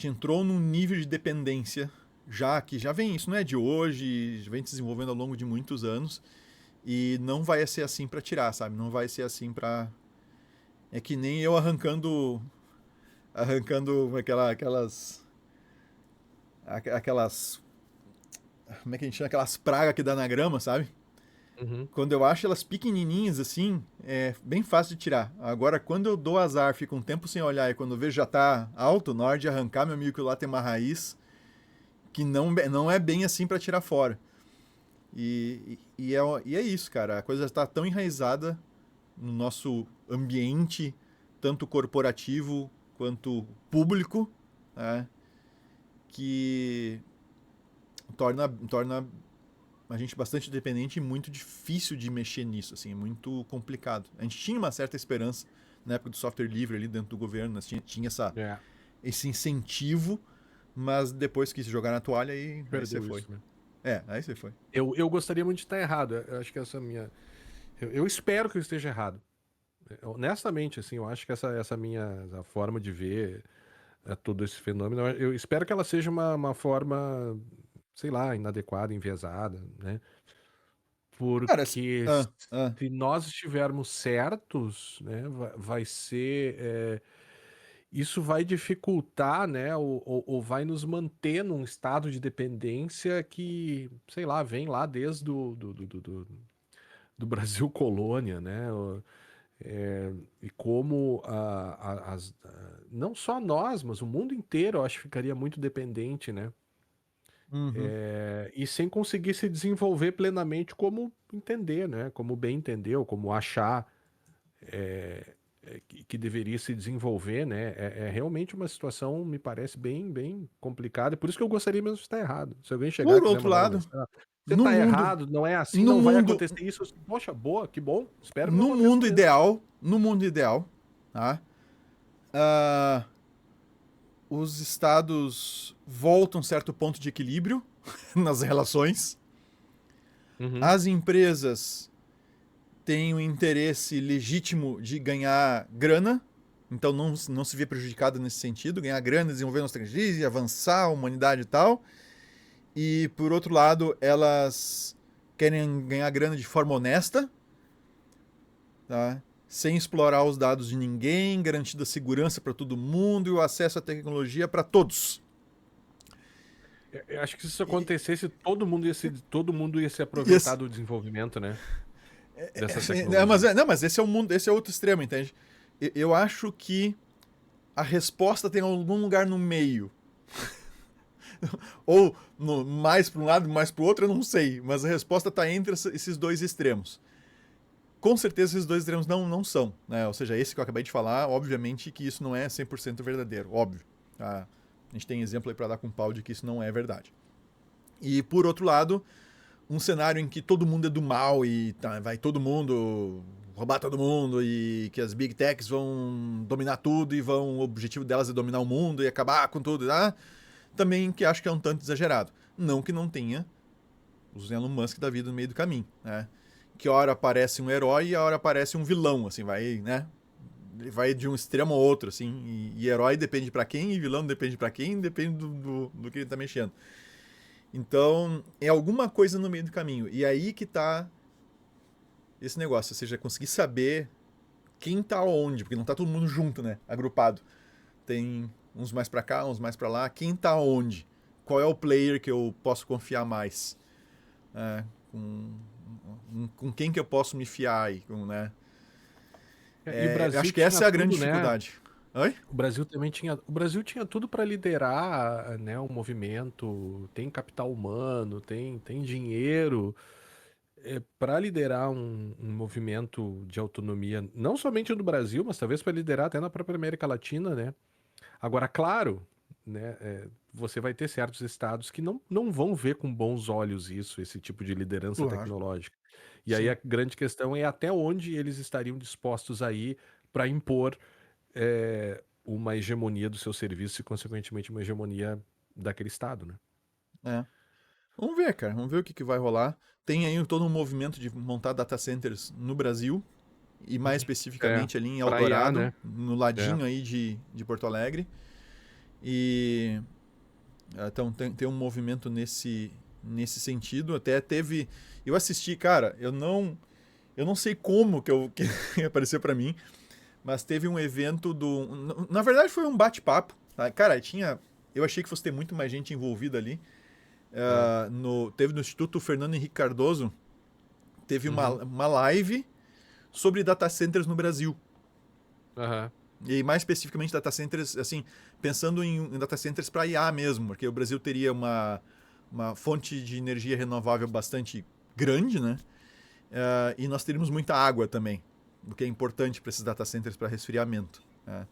entrou num nível de dependência que já vem, isso não é de hoje, vem se desenvolvendo ao longo de muitos anos e não vai ser assim para tirar, sabe? Não vai ser assim para é que nem eu arrancando aquelas como é que a gente chama aquelas pragas que dá na grama, sabe? Uhum. Quando eu acho elas pequenininhas assim, é bem fácil de tirar. Agora, quando eu dou azar, fico um tempo sem olhar e quando eu vejo já tá alto, na hora de arrancar, meu amigo, que lá tem uma raiz que não é bem assim para tirar fora. E é isso, cara. A coisa está tão enraizada no nosso ambiente, tanto corporativo quanto público, né, que torna a gente bastante dependente e muito difícil de mexer nisso, assim, é muito complicado. A gente tinha uma certa esperança na época do software livre ali dentro do governo, né, tinha É, esse incentivo, mas depois que se jogar na toalha, aí você perdeu foi. isso, né? Aí você foi. Eu gostaria muito de estar errado. Eu acho que essa minha. Eu espero que eu esteja errado. Honestamente, assim, eu acho que essa minha a forma de ver todo esse fenômeno, eu espero que ela seja uma forma, sei lá, inadequada, enviesada, né? Cara, Porque se nós estivermos certos, né, vai ser. Isso vai dificultar, né, ou vai nos manter num estado de dependência que, sei lá, vem lá desde do Brasil colônia, né? E como não só nós, mas o mundo inteiro, eu acho que ficaria muito dependente, né? uhum. E sem conseguir se desenvolver plenamente como entender, né? Como bem entender, ou como achar que deveria se desenvolver, né? É realmente uma situação, me parece, bem complicada. Por isso que eu gostaria mesmo de estar errado. Se alguém chegar e Por quiser outro mandar uma lado, mensagem, você no está mundo, errado, não é assim, no não vai mundo, acontecer isso. Poxa, boa, que bom. Espero que não no aconteça mundo mesmo. ideal, no mundo ideal, tá? Ah, os estados voltam a um certo ponto de equilíbrio nas relações. Uhum. As empresas têm o interesse legítimo de ganhar grana, então não se vê prejudicada nesse sentido, ganhar grana, desenvolver nossas tecnologias, avançar a humanidade e tal. E por outro lado, elas querem ganhar grana de forma honesta, tá? Sem explorar os dados de ninguém, garantindo a segurança para todo mundo e o acesso à tecnologia para todos. Eu acho que se isso E, acontecesse, todo mundo ia se e aproveitar esse, do desenvolvimento, né? Dessa mas, tecnologia. não, mas esse é o mundo, esse é outro extremo, entende? Eu acho que a resposta tem algum lugar no meio. Ou mais para um lado, mais para o outro, eu não sei. Mas a resposta está entre esses dois extremos. Com certeza esses dois extremos não são. Né? Ou seja, esse que eu acabei de falar, obviamente que isso não é 100% verdadeiro. Óbvio. Tá? A gente tem exemplo aí para dar com pau de que isso não é verdade. E por outro lado, um cenário em que todo mundo é do mal e vai todo mundo roubar todo mundo e que as big techs vão dominar tudo e o objetivo delas é dominar o mundo e acabar com tudo, tá? Também que acho que é um tanto exagerado. Não que não tenha os Elon Musk da vida no meio do caminho, né? Que a hora aparece um herói e a hora aparece um vilão, assim, vai, né? Ele vai de um extremo ao outro, assim, e herói depende para quem, e vilão depende para quem, depende do que ele tá mexendo. Então, é alguma coisa no meio do caminho. E aí que tá esse negócio, ou seja, conseguir saber quem tá onde, porque não tá todo mundo junto, né? Agrupado. Tem uns mais para cá, uns mais para lá. Quem tá onde? Qual é o player que eu posso confiar mais? É, com quem que eu posso me fiar aí? Né? E o Brasil Acho que tinha essa é a grande tudo, né? dificuldade. Oi? O Brasil tinha tudo para liderar, né, um movimento, tem capital humano, tem dinheiro, para liderar um movimento de autonomia, não somente no Brasil, mas talvez para liderar até na própria América Latina, né? Agora, claro, né, você vai ter certos estados que não vão ver com bons olhos isso, esse tipo de liderança Claro. tecnológica. E aí Sim. a grande questão é até onde eles estariam dispostos a ir para impor uma hegemonia do seu serviço e, consequentemente, uma hegemonia daquele estado, né? É. Vamos ver, cara. Vamos ver o que vai rolar. Tem aí todo um movimento de montar data centers no Brasil. E mais É, especificamente ali em para IA, Eldorado, né? no É. ladinho aí de Porto Alegre. E então tem um movimento nesse sentido. Até teve. Eu assisti, cara, eu não sei como que apareceu para mim, mas teve um evento do. Na verdade, foi um bate-papo. Tá? Cara, eu achei que fosse ter muito mais gente envolvida ali. É. Teve no Instituto Fernando Henrique Cardoso, teve Uhum. uma live sobre data centers no Brasil. Aham. E mais especificamente data centers, assim, pensando em data centers para IA mesmo, porque o Brasil teria uma fonte de energia renovável bastante grande, né? E nós teríamos muita água também, o que é importante para esses data centers para resfriamento. Né?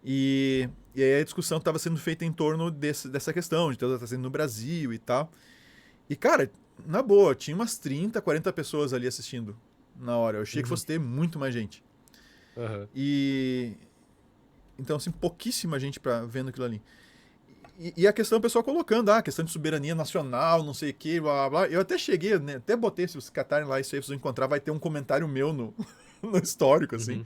E aí a discussão estava sendo feita em torno dessa questão de ter o data center no Brasil e tal. E, cara, na boa, tinha umas 30, 40 pessoas ali assistindo na hora. Eu achei que fosse ter muito mais gente. Aham. E então, assim, pouquíssima gente vendo aquilo ali. E a questão, o pessoal colocando, a questão de soberania nacional, não sei o que, blá, blá, blá. Eu até cheguei, né, até botei, se vocês catarem lá isso aí, se vocês encontrar, vai ter um comentário meu no, no histórico, assim. Uhum.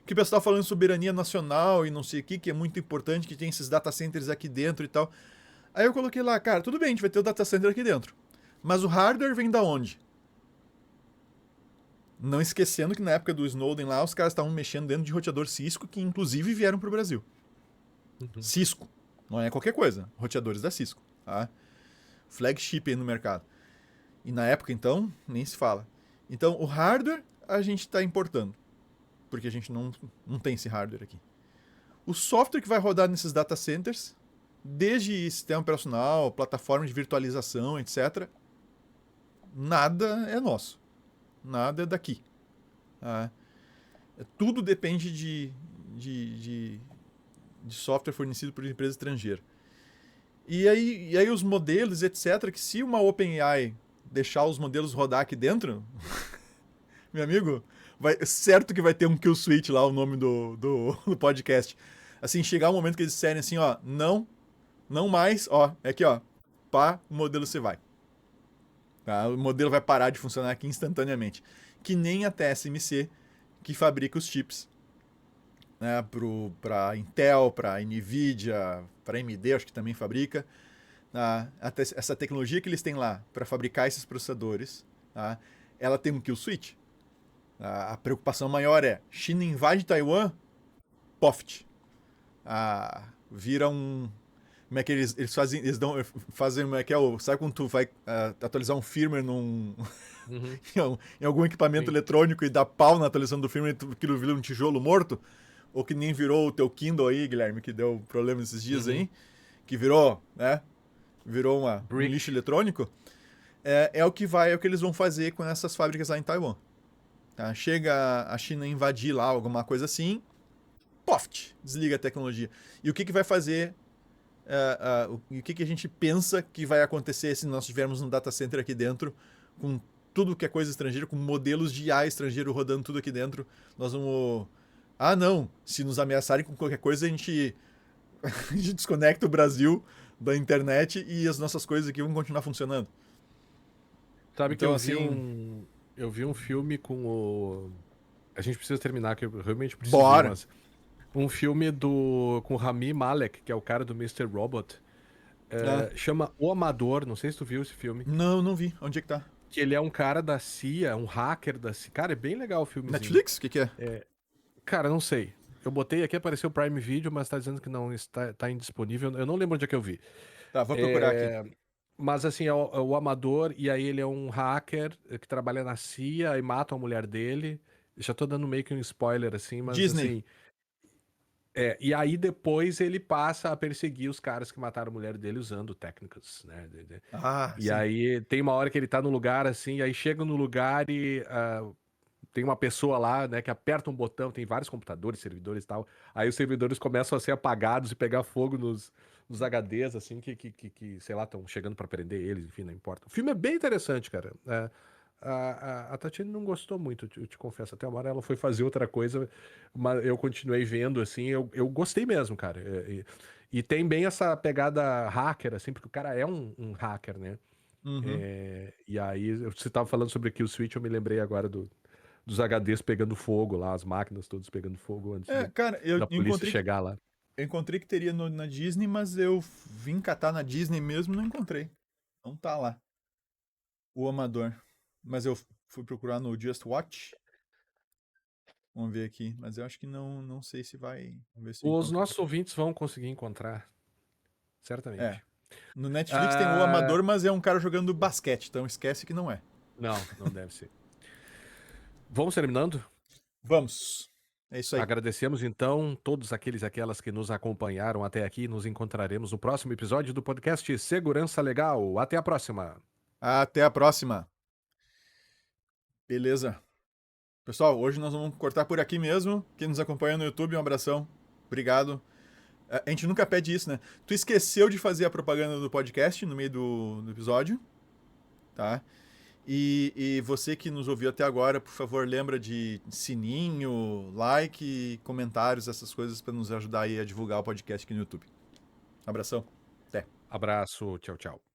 Que o pessoal tá falando de soberania nacional e não sei o que é muito importante, que tem esses data centers aqui dentro e tal. Aí eu coloquei lá, cara, tudo bem, a gente vai ter o data center aqui dentro. Mas o hardware vem da onde? Não esquecendo que na época do Snowden lá, os caras estavam mexendo dentro de roteador Cisco, que inclusive vieram pro Brasil. Uhum. Cisco. Não é qualquer coisa. Roteadores da Cisco. Tá? Flagship aí no mercado. E na época, então, nem se fala. Então, o hardware a gente está importando. Porque a gente não tem esse hardware aqui. O software que vai rodar nesses data centers, desde sistema operacional, plataforma de virtualização, etc., nada é nosso. Nada é daqui. Tá? Tudo depende de software fornecido por empresa estrangeira. E aí os modelos, etc., que se uma OpenAI deixar os modelos rodar aqui dentro, meu amigo, certo que vai ter um kill switch lá, o nome do podcast. Assim, chegar um momento que eles disserem assim, ó, não mais, ó, é aqui, ó, pá, o modelo você vai. Tá? O modelo vai parar de funcionar aqui instantaneamente. Que nem a TSMC, que fabrica os chips, né, para Intel, para Nvidia, para AMD, acho que também fabrica. Tá? Essa tecnologia que eles têm lá para fabricar esses processadores, tá? Ela tem um kill switch. A preocupação maior é: China invade Taiwan, POFT. Vira um. Como é que eles fazem? Fazem como é que é? Sabe quando tu vai atualizar um firmware Uhum. em algum equipamento Sim. eletrônico e dá pau na atualização do firmware e aquilo vira um tijolo morto? Ou que nem virou o teu Kindle aí, Guilherme, que deu problema esses dias aí, que virou, né? Virou um lixo eletrônico. É o que eles vão fazer com essas fábricas lá em Taiwan. Tá? Chega a China invadir lá, alguma coisa assim, poft, desliga a tecnologia. E o que vai fazer? O que a gente pensa que vai acontecer se nós tivermos um data center aqui dentro, com tudo que é coisa estrangeira, com modelos de IA estrangeiro rodando tudo aqui dentro? Nós vamos... não, se nos ameaçarem com qualquer coisa, a gente desconecta o Brasil da internet e as nossas coisas aqui vão continuar funcionando. Sabe que Então, eu vi um filme com o... A gente precisa terminar, que eu realmente preciso ir, bora! mas... Um filme com o Rami Malek, que é o cara do Mr. Robot. Chama O Amador, não sei se tu viu esse filme. Não vi. Onde é que tá? Que ele é um cara da CIA, um hacker da CIA. Cara, é bem legal o filmezinho. Netflix? O que é? Cara, não sei. Eu botei aqui, apareceu o Prime Video, mas tá dizendo que não está indisponível. Eu não lembro onde é que eu vi. Tá, vou procurar aqui. Mas assim, é o Amador, e aí ele é um hacker que trabalha na CIA e mata a mulher dele. Já tô dando meio que um spoiler, assim, mas Disney. assim... e aí depois ele passa a perseguir os caras que mataram a mulher dele usando técnicas, né? E sim. aí tem uma hora que ele tá no lugar assim, e aí chega no lugar e tem uma pessoa lá, né, que aperta um botão, tem vários computadores, servidores e tal. Aí os servidores começam a ser apagados e pegar fogo nos HDs, assim, que sei lá, estão chegando pra prender eles, enfim, não importa. O filme é bem interessante, cara. A Tatiana não gostou muito, eu te confesso. Até uma hora ela foi fazer outra coisa, mas eu continuei vendo, assim, eu gostei mesmo, cara. E tem bem essa pegada hacker, assim, porque o cara é um hacker, né? Uhum. E aí, você tava falando sobre Kill Switch, eu me lembrei agora dos HDs pegando fogo lá, as máquinas todas pegando fogo antes Cara, eu da polícia chegar lá. Eu encontrei que teria na Disney, mas eu vim catar na Disney mesmo e não encontrei. Não tá lá. O Amador. Mas eu fui procurar no Just Watch. Vamos ver aqui. Mas eu acho que não sei se vai. Vamos ver se eu Os encontro. nossos ouvintes vão conseguir encontrar, certamente. No Netflix tem o Ah, Amador, mas é um cara jogando basquete, então esquece que não é. não deve ser. Vamos terminando? Vamos. É isso aí. Agradecemos então todos aqueles e aquelas que nos acompanharam até aqui. Nos encontraremos no próximo episódio do podcast Segurança Legal. Até a próxima. Até a próxima. Beleza. Pessoal, hoje nós vamos cortar por aqui mesmo. Quem nos acompanha no YouTube, um abração. Obrigado. A gente nunca pede isso, né? Tu esqueceu de fazer a propaganda do podcast no meio do episódio, tá? E você que nos ouviu até agora, por favor, lembra de sininho, like, comentários, essas coisas para nos ajudar aí a divulgar o podcast aqui no YouTube. Abração. Até. Abraço, tchau, tchau.